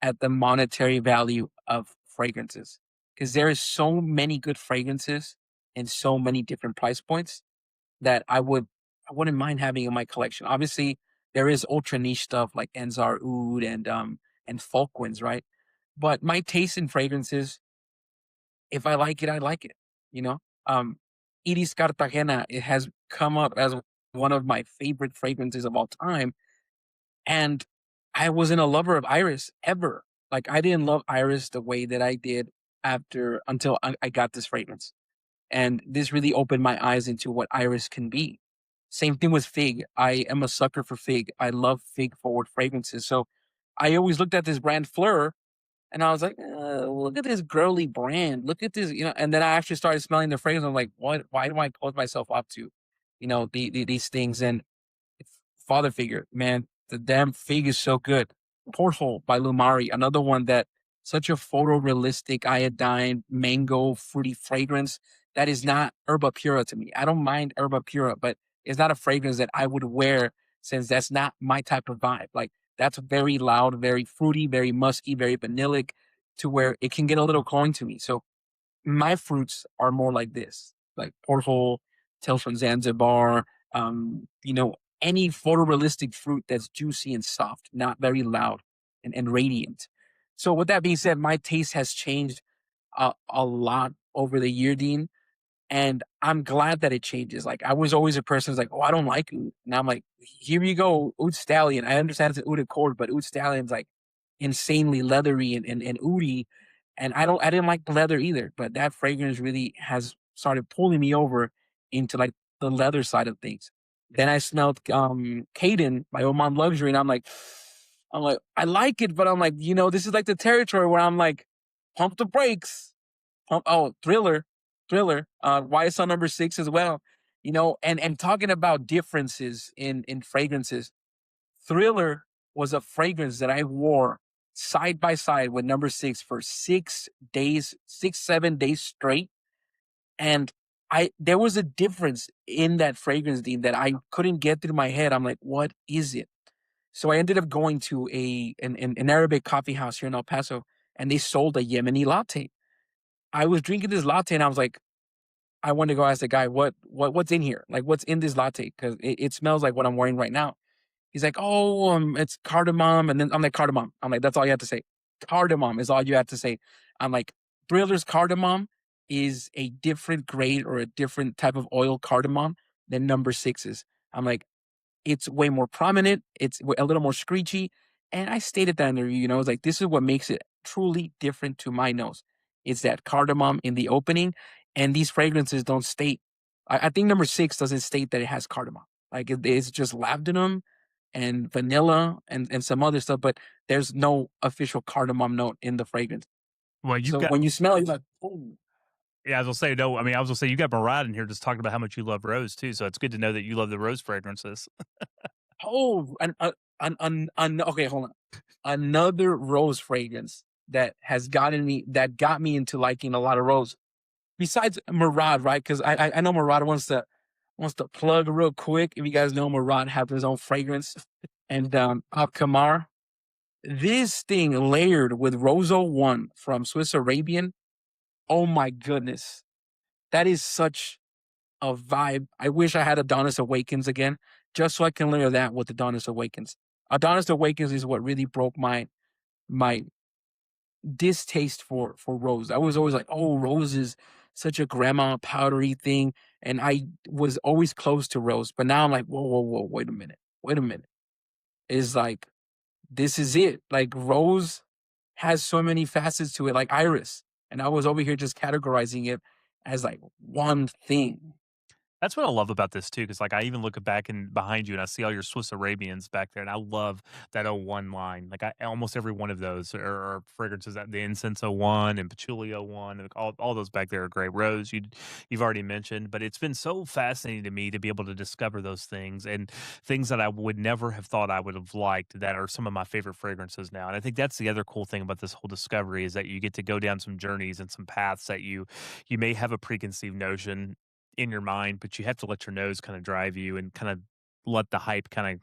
at the monetary value of fragrances because there is so many good fragrances and so many different price points that I wouldn't mind having in my collection. Obviously, there is ultra niche stuff like Enzar Oud and Falkwins, right? But my taste in fragrances, if I like it, I like it. You know, um, Iris Cartagena, it has come up as one of my favorite fragrances of all time, and I wasn't a lover of Iris ever. Like I didn't love Iris the way that I did until I got this fragrance, and this really opened my eyes into what Iris can be. Same thing with fig. I am a sucker for fig. I love fig forward fragrances. So I always looked at this brand Fleur and I was like, look at this girly brand. Look at this, and then I actually started smelling the fragrance. I'm like, what? Why do I close myself up to, these things? And father figure, man, the damn fig is so good. Porthole by Lumari, another one that such a photorealistic iodine mango fruity fragrance that is not herba pura to me. I don't mind herba pura, but it's not a fragrance that I would wear since that's not my type of vibe. Like that's very loud, very fruity, very musky, very vanillic, to where it can get a little cloying to me. So my fruits are more like this, like porthole, tails from Zanzibar, any photorealistic fruit that's juicy and soft, not very loud and radiant. So with that being said, my taste has changed a lot over the year, Dean. And I'm glad that it changes. Like I was always a person who's like, oh, I don't like oud. Now I'm like, here you go, oud stallion. I understand it's an oud accord, but oud stallion's like insanely leathery and oudy. And I didn't like the leather either. But that fragrance really has started pulling me over into like the leather side of things. Then I smelled Caden by Oman Luxury, and I'm like, I like it, but I'm like, this is like the territory where I'm like, pump the brakes. Thriller, YSL number 6 as well. And talking about differences in fragrances, Thriller was a fragrance that I wore side by side with number 6 for 6 days, 6, 7 days straight. And there was a difference in that fragrance, Dean, that I couldn't get through my head. I'm like, what is it? So I ended up going to an Arabic coffee house here in El Paso, and they sold a Yemeni latte. I was drinking this latte and I was like, I wanted to go ask the guy, what's in here? Like, what's in this latte? Because it smells like what I'm wearing right now. He's like, oh, it's cardamom. And then I'm like, cardamom. I'm like, that's all you have to say. Cardamom is all you have to say. I'm like, Thriller's cardamom is a different grade or a different type of oil cardamom than number 6's. I'm like, it's way more prominent. It's a little more screechy. And I stated that in the review, it's like, this is what makes it truly different to my nose. It's that cardamom in the opening. And these fragrances don't state, I think number 6 doesn't state that it has cardamom. Like it's just labdanum and vanilla and some other stuff, but there's no official cardamom note in the fragrance. Well, you've So got when you smell it, you're like, oh, yeah, I was gonna say no. I mean, I was gonna say you got Murad in here just talking about how much you love rose too. So it's good to know that you love the rose fragrances. oh, okay, hold on. Another rose fragrance that got me into liking a lot of rose. Besides Murad, right? Because I know Murad wants to plug real quick. If you guys know, Murad has his own fragrance, and Kamar. This thing layered with Roso One from Swiss Arabian. Oh my goodness, that is such a vibe. I wish I had Adonis Awakens again, just so I can layer that with Adonis Awakens. Adonis Awakens is what really broke my distaste for rose. I was always like, oh, rose is such a grandma powdery thing, and I was always close to rose. But now I'm like, whoa, whoa, whoa, wait a minute. It's like this is it. Like rose has so many facets to it, like iris, and I was over here just categorizing it as like one thing. That's what I love about this too, because like I even look back and behind you and I see all your Swiss Arabians back there, and I love that '01 line. Like almost every one of those are fragrances that the incense '01 and patchouli '01, and all those back there are great. Rose, you've already mentioned, but it's been so fascinating to me to be able to discover those things and things that I would never have thought I would have liked that are some of my favorite fragrances now. And I think that's the other cool thing about this whole discovery is that you get to go down some journeys and some paths that you may have a preconceived notion in your mind, but you have to let your nose kind of drive you and kind of let the hype kind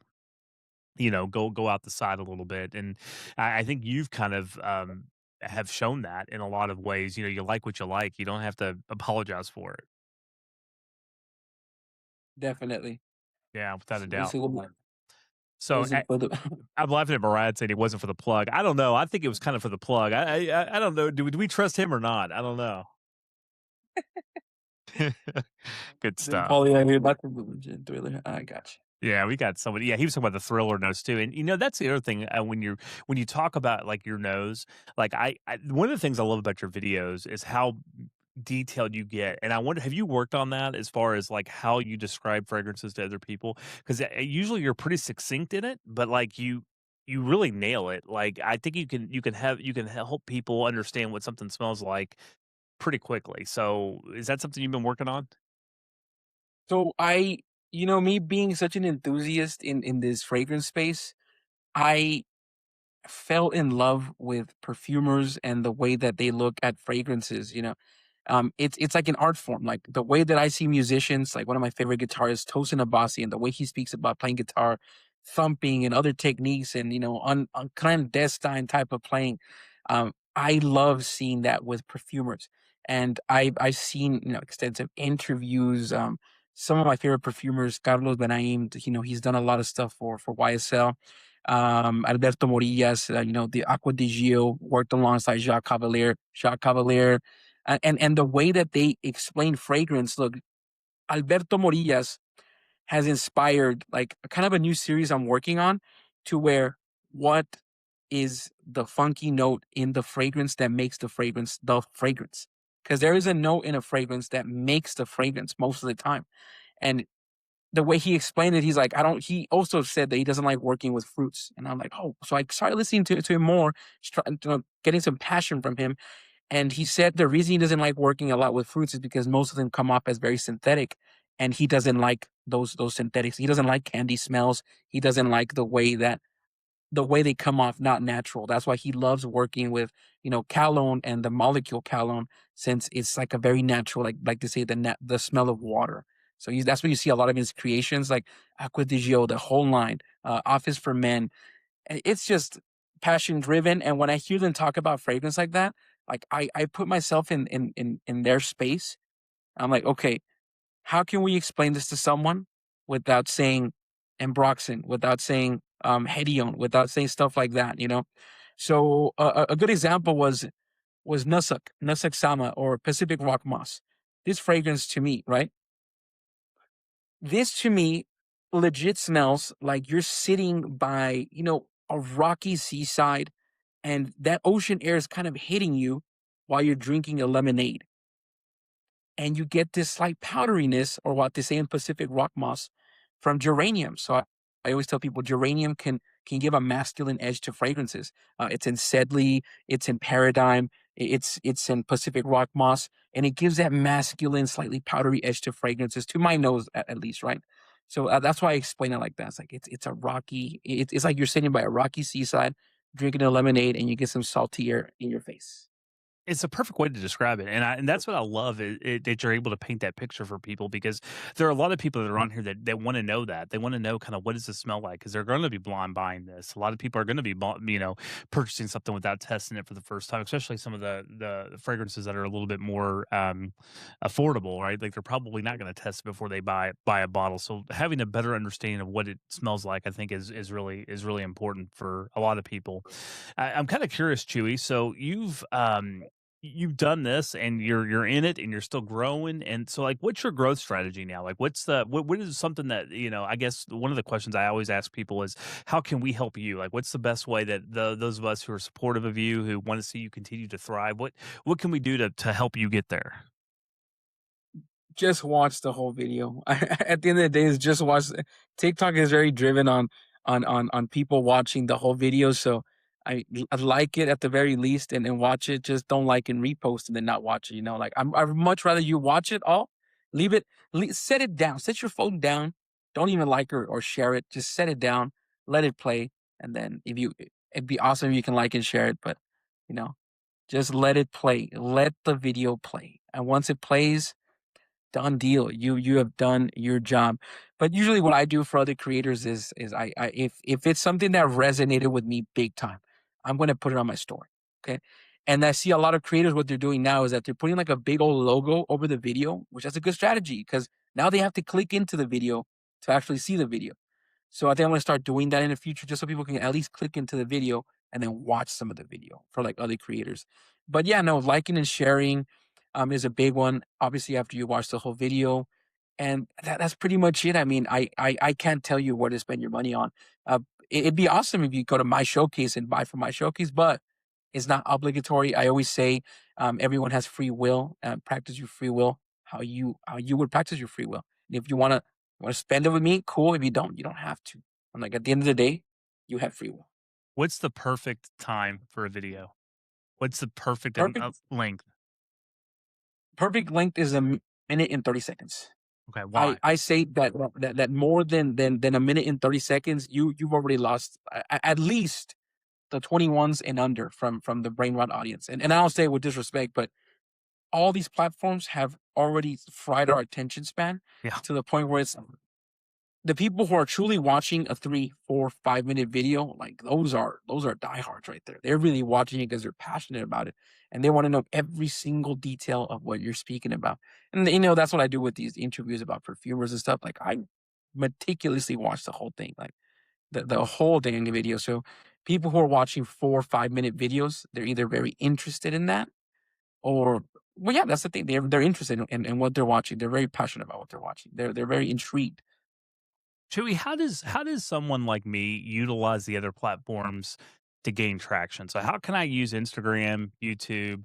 of go out the side a little bit. And I think you've kind of have shown that in a lot of ways. You like what you like. You don't have to apologize for it. Definitely. Yeah, without a Let's doubt. see what So was it for the I'm laughing at Murad saying it wasn't for the plug. I don't know. I think it was kind of for the plug. I don't know. Do we trust him or not? I don't know. Good the stuff. polyamide thriller. I got you. Yeah, we got somebody. Yeah, he was talking about the thriller nose too, and that's the other thing when you talk about like your nose. Like one of the things I love about your videos is how detailed you get, and I wonder, have you worked on that as far as, like, how you describe fragrances to other people? 'Cause, usually you're pretty succinct in it, but, like, you really nail it. Like, I think you can help people understand what something smells like pretty quickly. So, is that something you've been working on? So me being such an enthusiast in this fragrance space, I fell in love with perfumers and the way that they look at fragrances, you know. It's like an art form. Like the way that I see musicians, like one of my favorite guitarists, Tosin Abasi, and the way he speaks about playing guitar, thumping and other techniques, and on clandestine type of playing. I love seeing that with perfumers, and I've seen extensive interviews. Some of my favorite perfumers, Carlos Benaim, he's done a lot of stuff for YSL. Alberto Morillas, the Aqua di Gio worked alongside Jacques Cavalier, and the way that they explain fragrance. Look, Alberto Morillas has inspired like a kind of a new series I'm working on, to where what is the funky note in the fragrance that makes the fragrance, because there is a note in a fragrance that makes the fragrance most of the time. And the way he explained it, he's like, I don't. He also said that he doesn't like working with fruits, and I'm like, oh. So I started listening to him more, getting some passion from him. And he said the reason he doesn't like working a lot with fruits is because most of them come off as very synthetic, and he doesn't like those synthetics. He doesn't like candy smells. He doesn't like the way they come off not natural. That's why he loves working with, cologne and the molecule cologne, since it's like a very natural, like they say, the smell of water. So that's what you see a lot of his creations, like Aqua di Gio, the whole line, Office for Men. It's just passion driven. And when I hear them talk about fragrance like that, like I put myself in their space. I'm like, okay, how can we explain this to someone without saying Ambroxan, without saying Hedion, without saying stuff like that, you know? So a good example was Nusuk Sama, or Pacific Rock Moss. This fragrance to me, right? This to me legit smells like you're sitting by, a rocky seaside, and that ocean air is kind of hitting you while you're drinking a lemonade, and you get this slight powderiness, or what they say in Pacific Rock Moss, from geranium. So I always tell people geranium can give a masculine edge to fragrances. It's in Sedley, it's in Paradigm, it's in Pacific Rock Moss, and it gives that masculine, slightly powdery edge to fragrances, to my nose at least, right? So that's why I explain it like that. It's like it's a rocky. It's like you're sitting by a rocky seaside, drinking a lemonade, and you get some salty air in your face. It's a perfect way to describe it, and that's what I love, that you're able to paint that picture for people, because there are a lot of people that are on here that wanna know that. They wanna know kinda what does this smell like, because 'cause they're gonna be blind buying this. A lot of people are gonna be purchasing something without testing it for the first time, especially some of the fragrances that are a little bit more, affordable, right? Like, they're probably not gonna test it before they buy a bottle, so having a better understanding of what it smells like, I think is really important for a lot of people. I'm kinda curious, Chewy, so you've done this and you're in it and you're still growing, and so, like, what's your growth strategy now? Like, what is something that, I guess one of the questions I always ask people is, how can we help you? Like, what's the best way that those of us who are supportive of you, who wanna see you continue to thrive, what can we do to help you get there? Just watch the whole video. At the end of the day, it's just watch. TikTok is very driven on people watching the whole video. So I like it at the very least, and watch it. Just don't like and repost and then not watch it. Like I'd much rather you watch it all, leave it, set it down, set your phone down. Don't even like or share it. Just set it down, let it play, and then it'd be awesome if you can like and share it. But you know, just let it play. Let the video play, and once it plays, done deal. You have done your job. But usually what I do for other creators is I if it's something that resonated with me big time, I'm gonna put it on my story. Okay. And I see a lot of creators, what they're doing now is that they're putting like a big old logo over the video, which is a good strategy, because now they have to click into the video to actually see the video. So I think I'm gonna start doing that in the future, just so people can at least click into the video and then watch some of the video for like other creators. But yeah, no, liking and sharing is a big one. Obviously, after you watch the whole video, and that's pretty much it. I mean, I can't tell you where to spend your money on. Uh, it'd be awesome if you go to my showcase and buy from my showcase, but It's not obligatory. I always say everyone has free will. Practice your free will how you would practice your free will. And if you wanna spend it with me, cool. If you don't have to. I'm like at the end of the day, you have free will. What's the perfect time for a video? What's the perfect Perfect length? perfect length is minute and 30 seconds. Okay, I why? I say that more than a minute and 30 seconds, you've already lost at least the 21s and under from the brain rot audience. And I don't say it with disrespect, but all these platforms have already fried our attention span Yeah. to the point where it's the people who are truly watching a 3, 4, 5 minute video, like those are diehards right there. They're really watching it because they're passionate about it and they want to know every single detail of what you're speaking about. And that's what I do with these interviews about perfumers and stuff. Like I meticulously watch the whole thing, like the whole dang video. So people who are watching 4 or 5 minute videos, they're either very interested in that or well, yeah, that's the thing. They're interested in what they're watching. They're very passionate about what they're watching. They're very intrigued. Chewy, how does someone like me utilize the other platforms to gain traction? So how can I use Instagram, YouTube,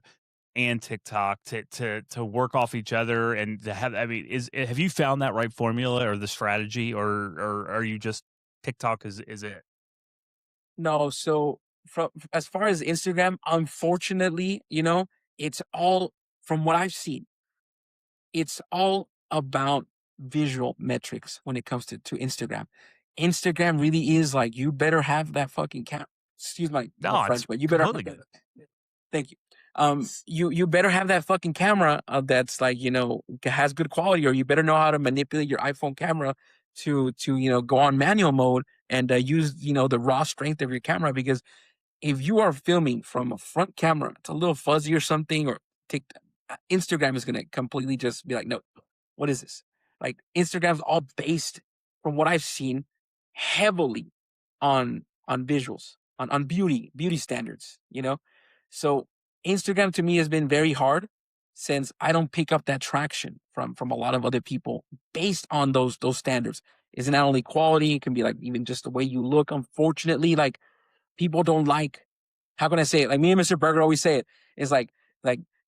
and TikTok to work off each other and to have, I mean, have you found that right formula or the strategy, or are you just TikTok is it? No, so from as far as Instagram, unfortunately, it's all from what I've seen, it's all about visual metrics when it comes to Instagram. Instagram really is like you better have that fucking excuse my No, it's French, but you better completely have that. good. Thank you. You better have that fucking camera that's like has good quality, or you better know how to manipulate your iPhone camera to go on manual mode and use the raw strength of your camera because if you are filming from a front camera, it's a little fuzzy or something, or Instagram is gonna completely just be like, no, what is this? Like Instagram's all based, from what I've seen, heavily on visuals, on beauty standards. So Instagram to me has been very hard since I don't pick up that traction from a lot of other people based on those standards. Is not only quality, it can be like even just the way you look. Unfortunately, like people don't like, how can I say it? Like me and Mr. Berger always say it. It's like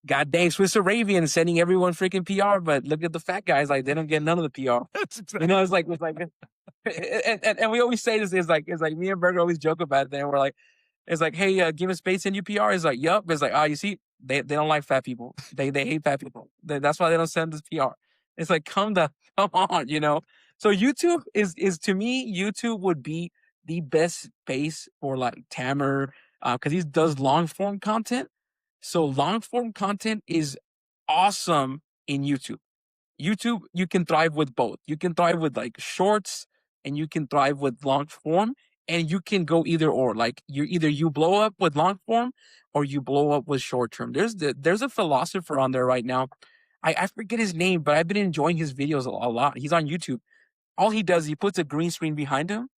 God dang Swiss Arabian sending everyone freaking PR, but look at the fat guys, like they don't get none of the PR. That's exactly. It's like and we always say this is like it's like me and Berger always joke about it. Then we're like, it's like, hey, give us Bates and UPR. It's like, yup. It's like, you see, they don't like fat people. They hate fat people. That's why they don't send us PR. It's like, come on. So YouTube is to me, YouTube would be the best space for like Tamer, because he does long form content. So long form content is awesome in YouTube. YouTube, you can thrive with both. You can thrive with like shorts and you can thrive with long form and you can go either or. Like you blow up with long form or you blow up with short term. There's a philosopher on there right now. I forget his name, but I've been enjoying his videos a lot. He's on YouTube. All he does, he puts a green screen behind him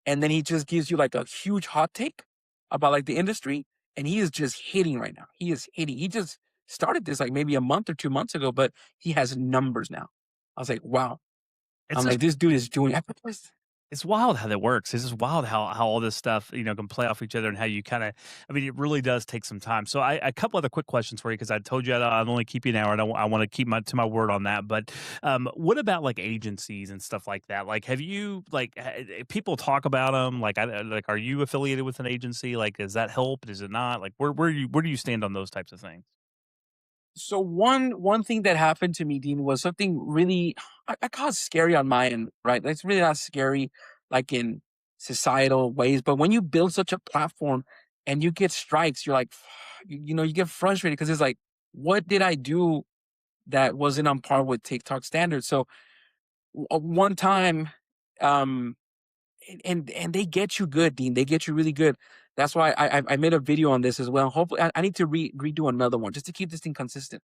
and then he just gives you like a huge hot take about like the industry, and he is just hitting right now. He is hitting. He just started this like maybe a month or 2 months ago, but he has numbers now. I was like, wow. It's I'm just like, this dude is doing. it's wild how that works. It's just wild how all this stuff, can play off each other and how you kinda, I mean, it really does take some time. So a couple other quick questions for you because I told you I'd only keep you an hour, and I wanna keep my word on that. But, what about, like, agencies and stuff like that? Like, have you people talk about them? Like, are you affiliated with an agency? Like, does that help? Does it not? Like, where do you stand on those types of things? So one thing that happened to me, Dean, was something really I call it scary on my end, right? It's really not scary like in societal ways, but when you build such a platform and you get strikes, you're like, you get frustrated because it's like, what did I do that wasn't on par with TikTok standards? So one time, um, and they get you good, Dean. They get you really good. That's why I made a video on this as well. Hopefully, I need to redo another one just to keep this thing consistent.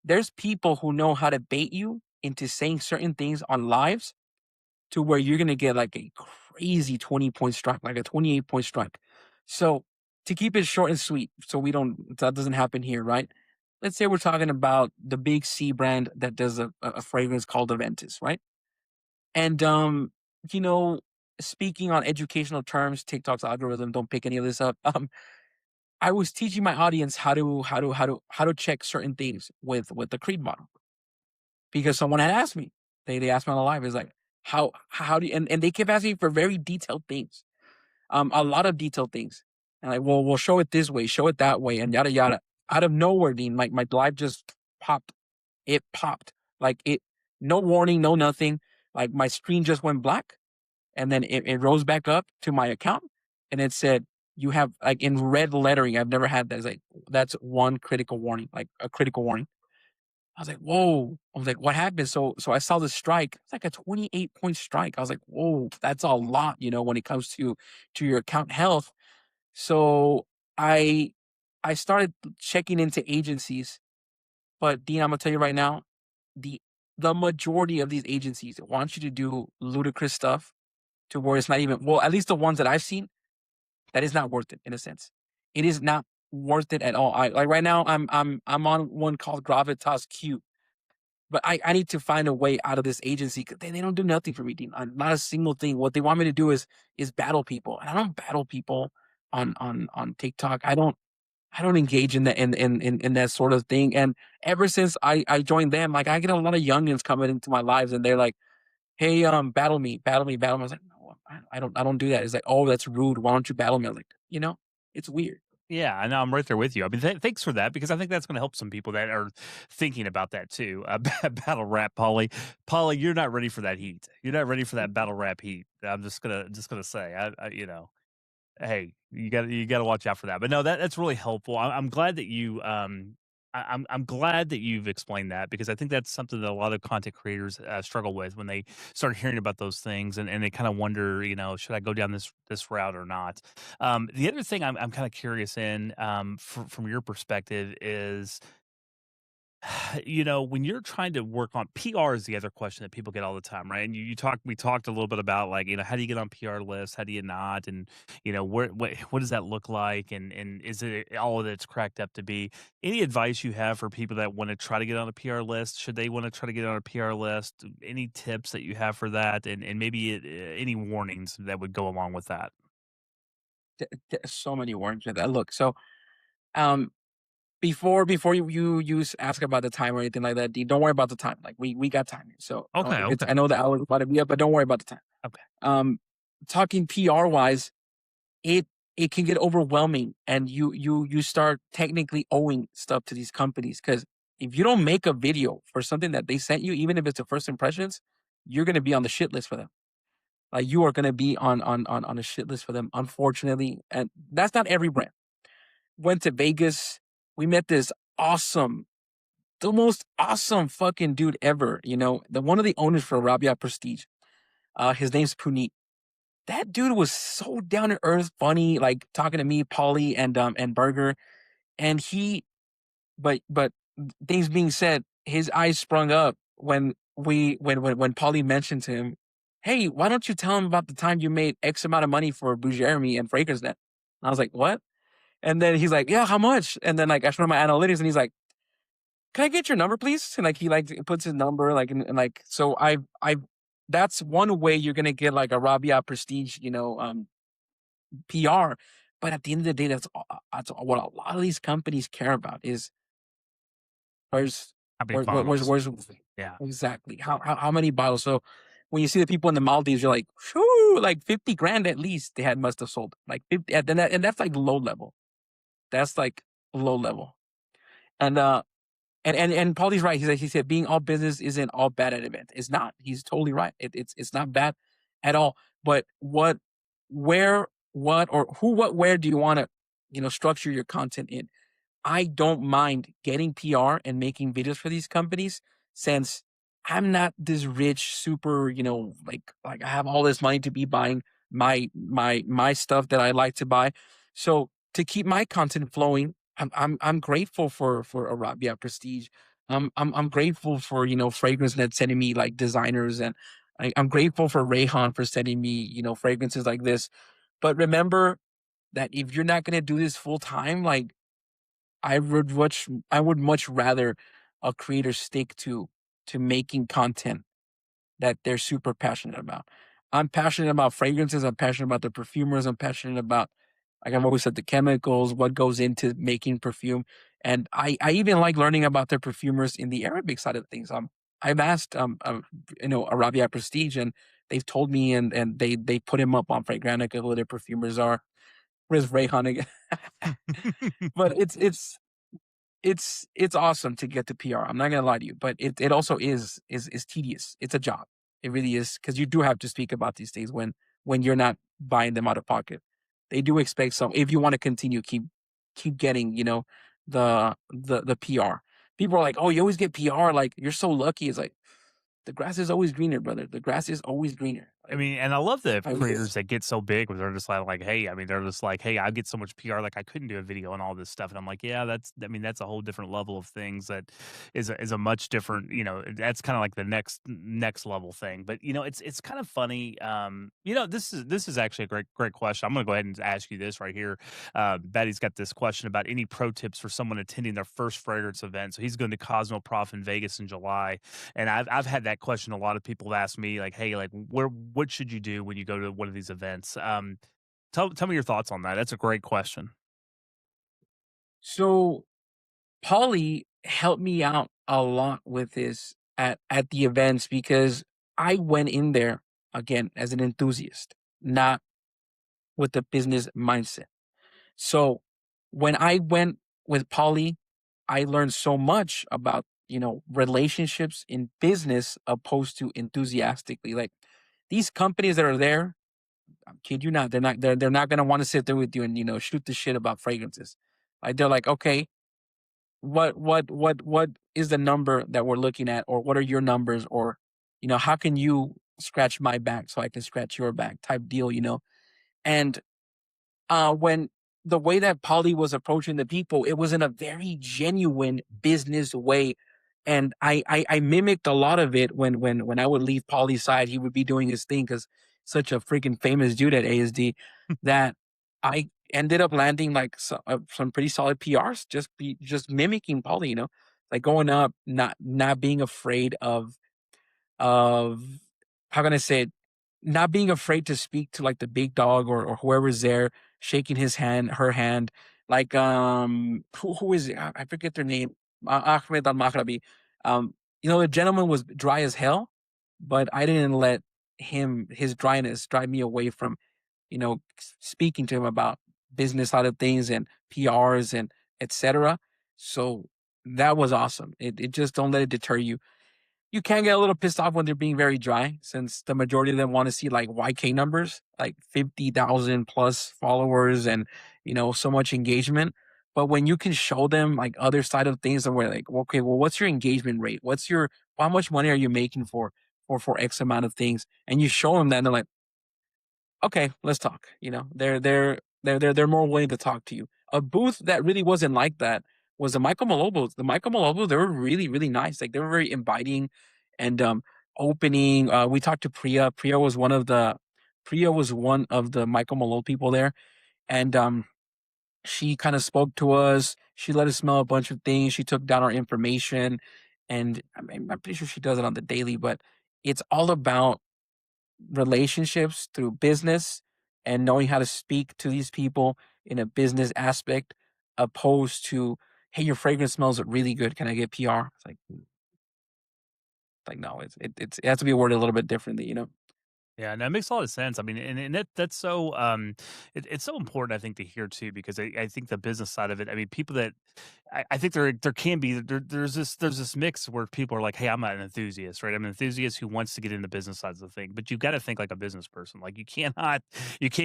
There's people who know how to bait you into saying certain things on lives to where you're gonna get like a crazy 20-point strike, like a 28-point strike. So to keep it short and sweet, so that doesn't happen here, right? Let's say we're talking about the big C brand that does a fragrance called Aventus, right? And you know, speaking on educational terms, TikTok's algorithm don't pick any of this up. I was teaching my audience how to check certain things with the Creed model because someone had asked me. They asked me on the live. It's like how do you, and they kept asking for very detailed things, a lot of detailed things, and like, well, we'll show it this way, show it that way, and yada yada. Out of nowhere, Dean, my live just popped. It popped like it, no warning, no nothing. Like my screen just went black, and then it rose back up to my account, and it said, "You have," like in red lettering. I've never had that. It's like, that's one critical warning, like a critical warning. I was like, "Whoa!" I was like, "What happened?" So I saw the strike. It's like a 28-point strike. I was like, "Whoa, that's a lot," when it comes to your account health. So I I started checking into agencies, but Dean, I'm gonna tell you right now, the the majority of these agencies want you to do ludicrous stuff to where it's not even, well, at least the ones that I've seen, that is not worth it in a sense. It is not worth it at all. I like right now I'm on one called Gravitas Q, but I need to find a way out of this agency because they don't do nothing for me, Dean. Not a single thing. What they want me to do is battle people. And I don't battle people on TikTok. I don't engage in that in that sort of thing. And ever since I joined them, like I get a lot of youngins coming into my lives and they're like, "Hey, battle me, battle me, battle me." I was like, "No, I don't do that." It's like, "Oh, that's rude. Why don't you battle me?" I was like, it's weird. Yeah, I know, I'm right there with you. I mean, thanks for that because I think that's going to help some people that are thinking about that too. Battle rap, Polly. Polly, you're not ready for that heat. You're not ready for that battle rap heat. I'm just gonna say, hey, you gotta watch out for that. But no, that's really helpful. I'm glad that I'm glad that you've explained that because I think that's something that a lot of content creators struggle with when they start hearing about those things and they kind of wonder, should I go down this route or not? The other thing I'm kind of curious in from your perspective is when you're trying to work on PR is the other question that people get all the time, right? And we talked a little bit about like, how do you get on PR lists? How do you not? And, what does that look like? And is it all that it's cracked up to be? Any advice you have for people that want to try to get on a PR list? Should they want to try to get on a PR list? Any tips that you have for that? And maybe any warnings that would go along with that? So many warnings with that. Look, so um, before you ask about the time or anything like that, don't worry about the time. Like we got time here. So Okay. it's, Okay. I know the hour is about to be up, but don't worry about the time. Okay. Um, Talking PR wise, it it can get overwhelming, and you start technically owing stuff to these companies because if you don't make a video for something that they sent you, even if it's the first impressions, you're gonna be on the shit list for them. Like you are gonna be on a shit list for them, unfortunately, and that's not every brand. Went to Vegas. We met this awesome, the most awesome fucking dude ever. The one of the owners for Rabia Prestige. His name's Puneet. That dude was so down to earth, funny, like talking to me, Polly, and Burger. And but things being said, his eyes sprung up when Polly mentioned to him, "Hey, why don't you tell him about the time you made X amount of money for Jeremy and FragranceNet?" And I was like, "What?" And then he's like, "Yeah, how much?" And then like I showed him my analytics, and he's like, "Can I get your number, please?" And like he like puts his number like and like so I that's one way you're gonna get like a Rabia Prestige, PR. But at the end of the day, that's what a lot of these companies care about is where's How many bottles? where's Yeah. exactly how many bottles. So when you see the people in the Maldives, you're like, whew, like 50 grand at least they had must have sold. Like 50, and that's like low level. That's like low level. And and Paulie's right. He said being all business isn't all bad at event. It's not. He's totally right. It's not bad at all. But where, what, or who, what, where do you want to, structure your content in? I don't mind getting PR and making videos for these companies since I'm not this rich, super, like I have all this money to be buying my stuff that I like to buy. So to keep my content flowing, I'm grateful for Arabia Prestige. I'm grateful for FragranceNet sending me like designers, and I'm grateful for Rayhan for sending me fragrances like this. But remember that if you're not gonna do this full time, like I would much rather a creator stick to making content that they're super passionate about. I'm passionate about fragrances. I'm passionate about the perfumers. I'm passionate about Like I've always said, the chemicals, what goes into making perfume, and I even like learning about the perfumers in the Arabic side of things. I've asked Arabia Prestige, and they've told me, and they put him up on Fragrantica who their perfumers are. Where's Rayhan again? But it's awesome to get to PR. I'm not gonna lie to you, but it also is tedious. It's a job. It really is because you do have to speak about these things when you're not buying them out of pocket. They do expect some if you want to continue, keep getting, the PR. People are like, "Oh, you always get PR, like you're so lucky." It's like the grass is always greener, brother. The grass is always greener. I mean, and I love the I creators that get so big where they're just like, hey, I mean, they're just like, hey, I get so much PR, like I couldn't do a video and all this stuff. And I'm like, yeah, I mean, that's a whole different level of things that is a much different, that's kind of like the next level thing. But it's kind of funny. This is actually a great question. I'm gonna go ahead and ask you this right here. Betty's got this question about any pro tips for someone attending their first fragrance event. So he's going to Cosmoprof in Vegas in July, and I've had that question. A lot of people ask me like, "Hey, like, what should you do when you go to one of these events?" Tell me your thoughts on that. That's a great question. So Polly helped me out a lot with this at the events because I went in there again as an enthusiast, not with the business mindset. So when I went with Polly, I learned so much about, relationships in business opposed to enthusiastically. Like these companies that are there, I kid you not, they're not gonna want to sit there with you and shoot the shit about fragrances. Like they're like, okay, what is the number that we're looking at, or what are your numbers, or how can you scratch my back so I can scratch your back type deal. And when the way that Polly was approaching the people, it was in a very genuine business way. And I mimicked a lot of it when I would leave Polly's side, he would be doing his thing because such a freaking famous dude at ASD that I ended up landing like some pretty solid PRs, just mimicking Polly, like going up, not being afraid of how can I say it? Not being afraid to speak to like the big dog or whoever's there, shaking his hand, her hand. Like who is it? I forget their name. Ahmed Al Maghrabi. The gentleman was dry as hell, but I didn't let his dryness drive me away from, speaking to him about business side of things and PRs and etc. So that was awesome. It just don't let it deter you. You can get a little pissed off when they're being very dry, since the majority of them want to see like YK numbers, like 50,000 plus followers and, so much engagement. But when you can show them like other side of things and we're like, okay, well, what's your engagement rate? How much money are you making for X amount of things? And you show them that and they're like, okay, let's talk. They're more willing to talk to you. A booth that really wasn't like that was the Michael Malobos. The Michael Malobos, they were really, really nice. Like they were very inviting and opening. We talked to Priya. Priya was one of the Michael Malone people there. And she kind of spoke to us. She let us smell a bunch of things. She took down our information. And I'm pretty sure she does it on the daily, but it's all about relationships through business and knowing how to speak to these people in a business aspect opposed to, hey, your fragrance smells really good, can I get PR? It's like no, it has to be worded a little bit differently. Yeah, and that makes a lot of sense. I mean, and that's so it's so important, I think, to hear too, because I think the business side of it. I mean, people that I think there can be there's this mix where people are like, hey, I'm not an enthusiast, right? I'm an enthusiast who wants to get into business sides of the thing, but you've got to think like a business person. Like you can't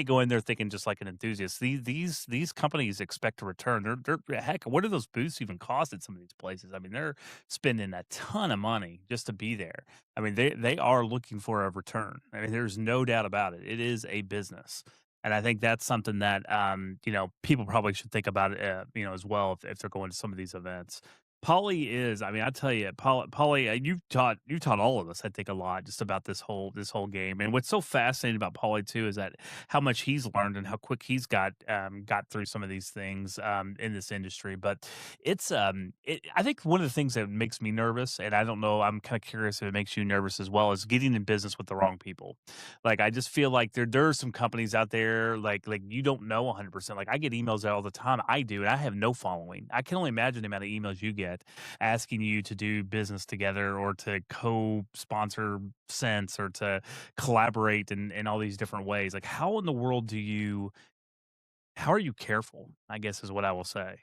go in there thinking just like an enthusiast. These companies expect a return. They're heck, what do those booths even cost at some of these places? I mean, they're spending a ton of money just to be there. I mean, they are looking for a return. I mean, there's no doubt about it. It is a business, and I think that's something that people probably should think about, as well if they're going to some of these events. Polly is, I mean, I tell you, Polly, you've taught all of us, I think, a lot just about this whole game. And what's so fascinating about Polly too is that how much he's learned and how quick he's got through some of these things in this industry. But I think one of the things that makes me nervous, and I don't know, I'm kind of curious if it makes you nervous as well, is getting in business with the wrong people. Like I just feel like there are some companies out there like you don't know 100%. Like I get emails all the time. I do, and I have no following. I can only imagine the amount of emails you get asking you to do business together or to co-sponsor Sense or to collaborate in all these different ways. Like how in the world how are you careful? I guess is what I will say.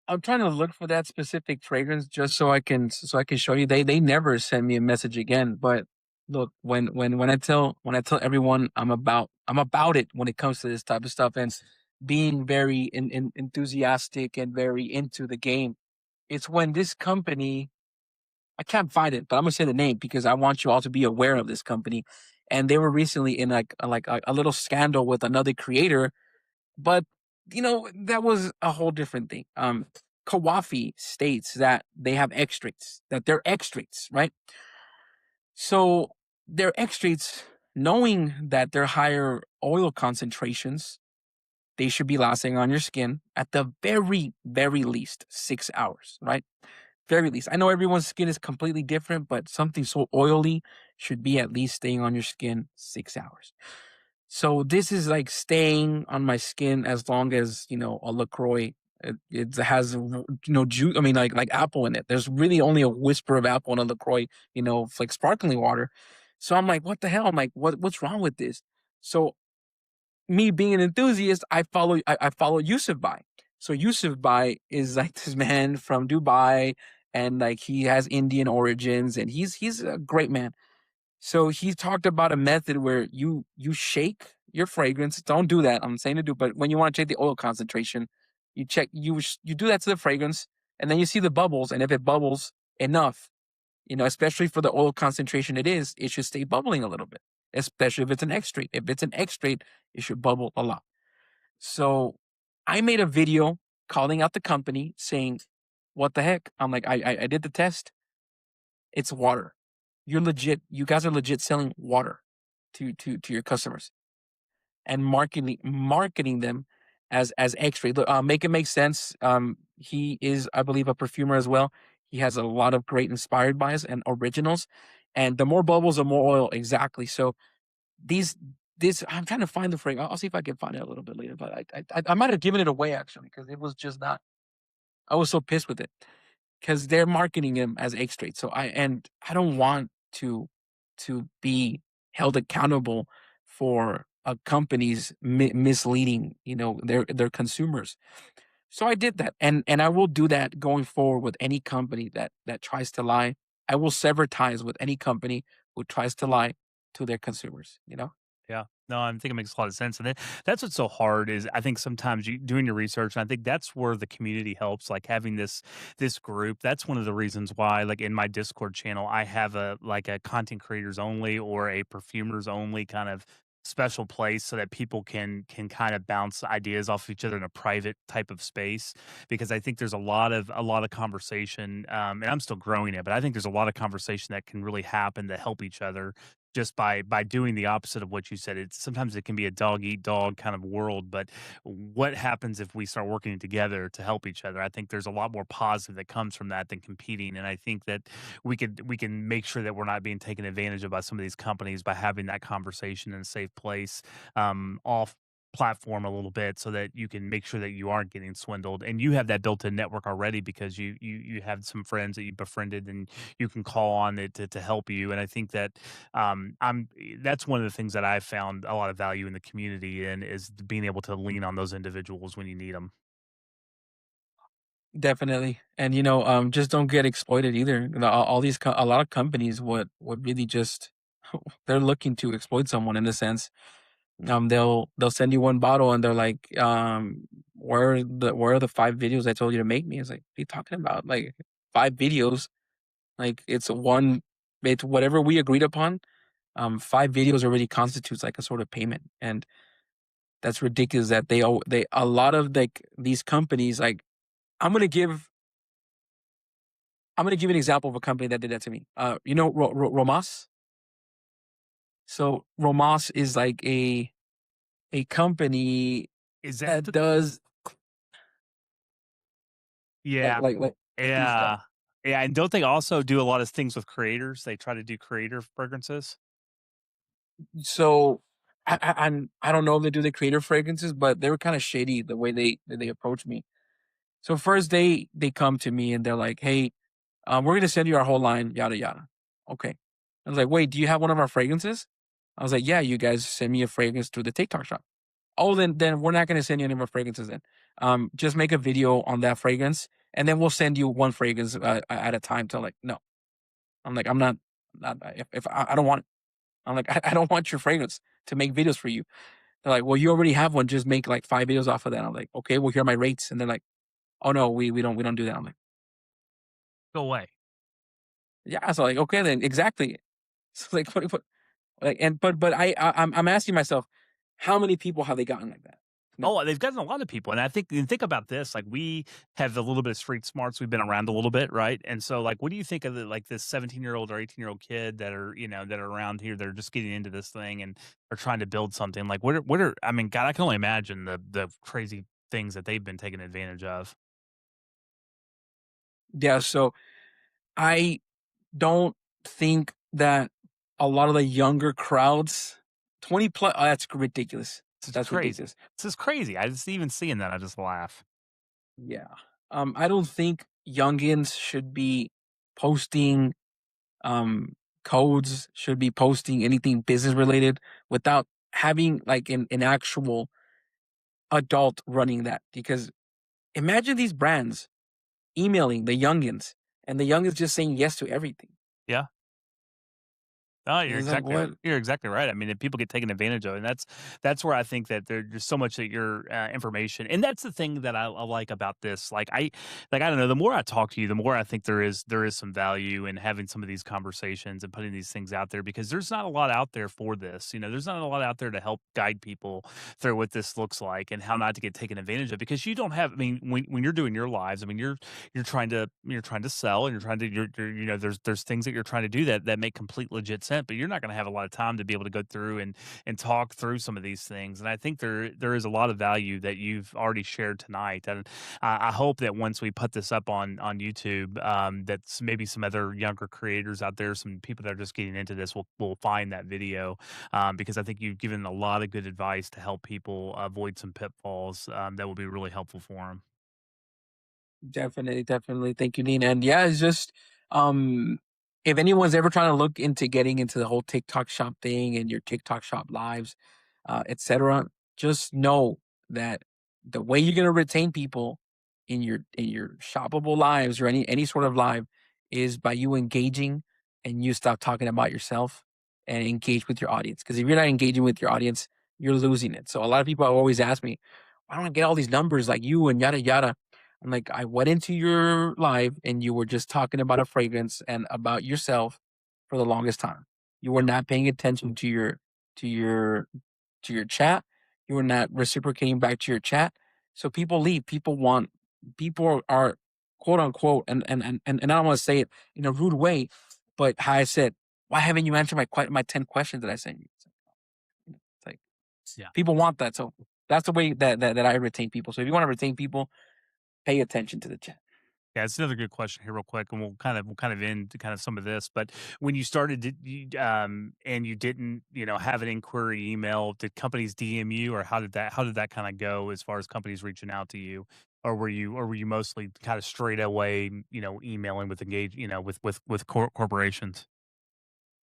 I'm trying to look for that specific fragrance just so I can show you. They never send me a message again. But look, when I tell everyone I'm about it when it comes to this type of stuff and being very enthusiastic and very into the game, it's when this company, I can't find it, but I'm gonna say the name because I want you all to be aware of this company. And they were recently in a little scandal with another creator, but that was a whole different thing. Kawafi states that they have extracts, that they're extracts, right? So they're extracts, knowing that they're higher oil concentrations, they should be lasting on your skin at the very, very least 6 hours, right? Very least. I know everyone's skin is completely different, but something so oily should be at least staying on your skin 6 hours. So this is like staying on my skin as long as, a LaCroix. It has juice. I mean, like apple in it. There's really only a whisper of apple in a LaCroix. Like sparkling water. So I'm like, what the hell? I'm like, what's wrong with this? So me being an enthusiast, I follow Yusuf Bai. So Yusuf Bai is like this man from Dubai, and like he has Indian origins, and he's a great man. So he talked about a method where you shake your fragrance. Don't do that. I'm saying to do, but when you want to check the oil concentration, you do that to the fragrance, and then you see the bubbles. And if it bubbles enough, especially for the oil concentration it should stay bubbling a little bit. Especially if it's an extrait. If it's an extrait, it should bubble a lot. So I made a video calling out the company saying, "What the heck?" I'm like, I did the test. It's water. You're legit. You guys are legit selling water to your customers and marketing them as extra. Look, make it make sense. He is, I believe, a perfumer as well. He has a lot of great inspired buys and originals, and the more bubbles, the more oil. Exactly. So these this I'm trying to find the fragrance. I'll see if I can find it a little bit later. But I might have given it away actually because it was just not. I was so pissed with it because they're marketing him as extra. So I don't want to be held accountable for a company's misleading, their consumers. So I did that, and I will do that going forward with any company that tries to lie. I will sever ties with any company who tries to lie to their consumers. Yeah. No, I think it makes a lot of sense. And that's what's so hard is I think sometimes you doing your research, and I think that's where the community helps, like having this group. That's one of the reasons why, like in my Discord channel, I have a content creators only or a perfumers only kind of special place so that people can kind of bounce ideas off each other in a private type of space because I think there's a lot of conversation and I'm still growing it but I think there's a lot of conversation that can really happen to help each other just by doing the opposite of what you said. It's sometimes it can be a dog eat dog kind of world, but what happens if we start working together to help each other? I think there's a lot more positive that comes from that than competing. And I think that we can make sure that we're not being taken advantage of by some of these companies by having that conversation in a safe place, off platform a little bit so that you can make sure that you aren't getting swindled and you have that built-in network already because you have some friends that you befriended and you can call on it to help you. And I think that that's one of the things that I've found a lot of value in the community and is being able to lean on those individuals when you need them. Definitely, and just don't get exploited either. All these a lot of companies would really just they're looking to exploit someone in a sense. They'll send you one bottle and they're like, where are the 5 videos I told you to make me? It's like, what are you talking about? Like 5 videos? Like it's whatever we agreed upon. 5 videos already constitutes like a sort of payment, and that's ridiculous. That they a lot of like these companies like I'm gonna give. I'm gonna give you an example of a company that did that to me. You know, Romas. So Romas is like a company Is that that the does Yeah. like these Yeah. Yeah, and don't they also do a lot of things with creators? They try to do creator fragrances? so I don't know if they do the creative fragrances, but they were kind of shady the way they approached me. So first they come to me and they're like, "Hey, we're gonna send you our whole line, yada yada." Okay. I was like, "Wait, do you have one of our fragrances?" I was like, "Yeah, you guys send me a fragrance through the TikTok shop." Oh, then we're not gonna send you any of our fragrances then. Just make a video on that fragrance, and then we'll send you one fragrance at a time. To like, no, I'm like, I'm not if I don't want. I'm like, I don't want your fragrance to make videos for you. They're like, well, you already have one. Just make like 5 videos off of that. I'm like, okay, well, here are my rates. And they're like, oh no, we don't do that. I'm like, Go away. yeah. So like, okay, then exactly. So like, what like, and but I'm asking myself, how many people have they gotten like that? No. Oh, they've gotten a lot of people, and I think about this, like, we have a little bit of street smarts, we've been around a little bit, right? And so, like, what do you think of like, this 17-year-old or 18-year-old kid that are, that are around here, that are just getting into this thing and are trying to build something? Like, what are I mean, God, I can only imagine the crazy things that they've been taking advantage of. Yeah. So I don't think that a lot of the younger crowds, 20 plus, oh, that's ridiculous. It's just That's crazy. ridiculous. This is crazy. I just even seeing that, I just laugh. Yeah. I don't think youngins should be posting um codes, should be posting anything business related without having like an actual adult running that. Because imagine these brands emailing the youngins and the youngins just saying yes to everything. Yeah. Oh, And it's like, what? you're exactly right. I mean, if people get taken advantage of, and that's where I think that there's so much that your information, and that's the thing that I like about this. Like I don't know, the more I talk to you, the more I think there is some value in having some of these conversations and putting these things out there, because there's not a lot out there for this. There's not a lot out there to help guide people through what this looks like and how not to get taken advantage of. Because you don't have, I mean, when you're doing your lives, I mean, you're trying to sell, and there's things that you're trying to do that make complete legit sense, but you're not going to have a lot of time to be able to go through and talk through some of these things. And I think there is a lot of value that you've already shared tonight. And I hope that once we put this up on YouTube, that's maybe some other younger creators out there, some people that are just getting into this, will find that video, because I think you've given a lot of good advice to help people avoid some pitfalls, that will be really helpful for them. Definitely, definitely. Thank you, Dean. And yeah, it's just um if anyone's ever trying to look into getting into the whole TikTok shop thing and your TikTok shop lives, etc., just know that the way you're gonna retain people in your shoppable lives or any sort of live is by you engaging and you stop talking about yourself and engage with your audience. Because if you're not engaging with your audience, you're losing it. So a lot of people have always asked me, why don't I get all these numbers like you and yada yada? I'm like, I went into your live and you were just talking about a fragrance and about yourself for the longest time. You were not paying attention to your to your chat. You were not reciprocating back to your chat. So people leave. People are quote unquote, and I don't want to say it in a rude way, but how I said, why haven't you answered my 10 questions that I sent you? It's like Yeah. people want that. So that's the way that I retain people. So if you want to retain people, pay attention to the chat. Yeah, it's another good question here, real quick, and we'll kind of end kind of some of this. But when you started, and you didn't, have an inquiry email, did companies DM you, or how did that kind of go as far as companies reaching out to you, or were you mostly kind of straight away, emailing with corporations?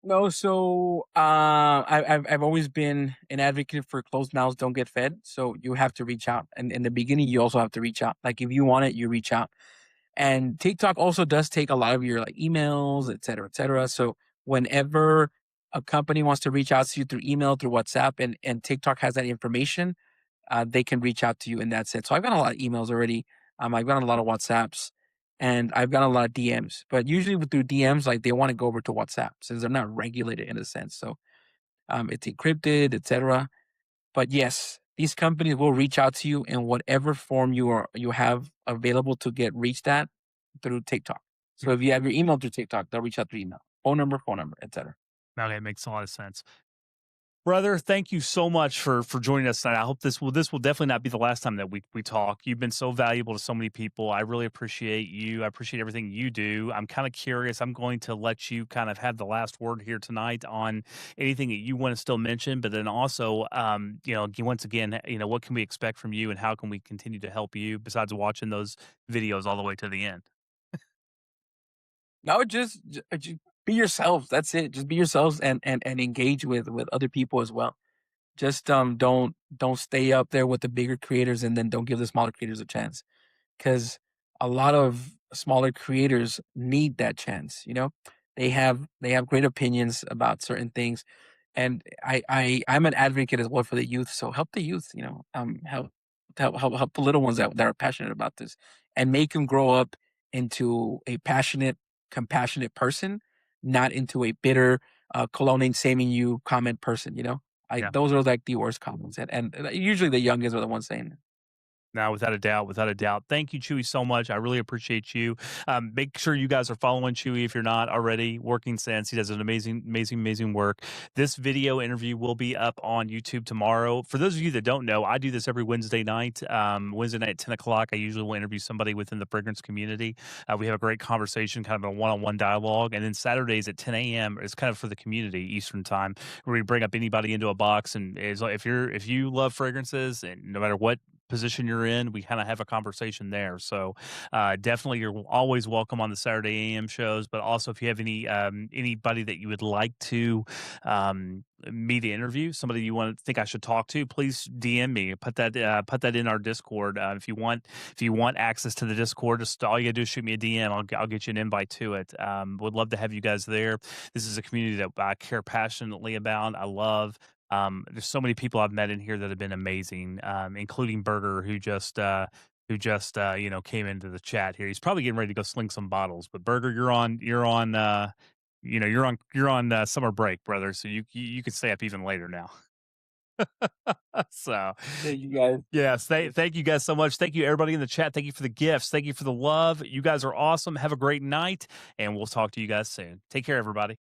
No, so I've always been an advocate for closed mouths don't get fed. So you have to reach out, and in the beginning, you also have to reach out. Like if you want it, you reach out. And TikTok also does take a lot of your like emails, et cetera, et cetera. So whenever a company wants to reach out to you through email, through WhatsApp, and TikTok has that information, they can reach out to you in that sense. So I've gotten a lot of emails already. I've gotten a lot of WhatsApps, and I've gotten a lot of DMs. But usually through DMs, like they want to go over to WhatsApp since they're not regulated in a sense. So it's encrypted, etc. But yes, these companies will reach out to you in whatever form you have available to get reached at through TikTok. So if you have your email through TikTok, they'll reach out through email, phone number, etc. Okay, makes a lot of sense. Brother, thank you so much for joining us tonight. I hope this will definitely not be the last time that we talk. You've been so valuable to so many people. I really appreciate you. I appreciate everything you do. I'm kind of curious. I'm going to let you kind of have the last word here tonight on anything that you want to still mention, but then also, once again, what can we expect from you, and how can we continue to help you besides watching those videos all the way to the end? No, just be yourselves. That's it. Just be yourselves and engage with other people as well. Just don't stay up there with the bigger creators and then don't give the smaller creators a chance. Because a lot of smaller creators need that chance. They have great opinions about certain things, and I'm an advocate as well for the youth. So help the youth. Help the little ones that are passionate about this, and make them grow up into a passionate, compassionate person, not into a bitter, cloning, shaming you comment person. Yeah. Those are like the worst comments, and usually the youngest are the ones saying it. No, without a doubt, without a doubt. Thank you, Chewy, so much. I really appreciate you. Make sure you guys are following Chewy if you're not already. Working Sense, he does an amazing, amazing, amazing work. This video interview will be up on YouTube tomorrow. For those of you that don't know, I do this every Wednesday night. Wednesday night at 10 o'clock. I usually will interview somebody within the fragrance community. We have a great conversation, kind of a one-on-one dialogue. And then Saturdays at 10 a.m. is kind of for the community Eastern time, where we bring up anybody into a box. And if you love fragrances, and no matter what position you're in, we kind of have a conversation there. So definitely, you're always welcome on the Saturday AM shows. But also, if you have anybody that you would like to me to interview, somebody you want to think I should talk to, please DM me. Put that in our Discord. If you want access to the Discord, just all you gotta do is shoot me a DM. I'll get you an invite to it. Would love to have you guys there. This is a community that I care passionately about. I love. There's so many people I've met in here that have been amazing, including Burger, who just came into the chat here. He's probably getting ready to go sling some bottles. But Burger, you're on summer break, brother. So you can stay up even later now. So Thank you guys. yes, thank you guys so much. Thank you everybody in the chat. Thank you for the gifts. Thank you for the love. You guys are awesome. Have a great night, and we'll talk to you guys soon. Take care, everybody.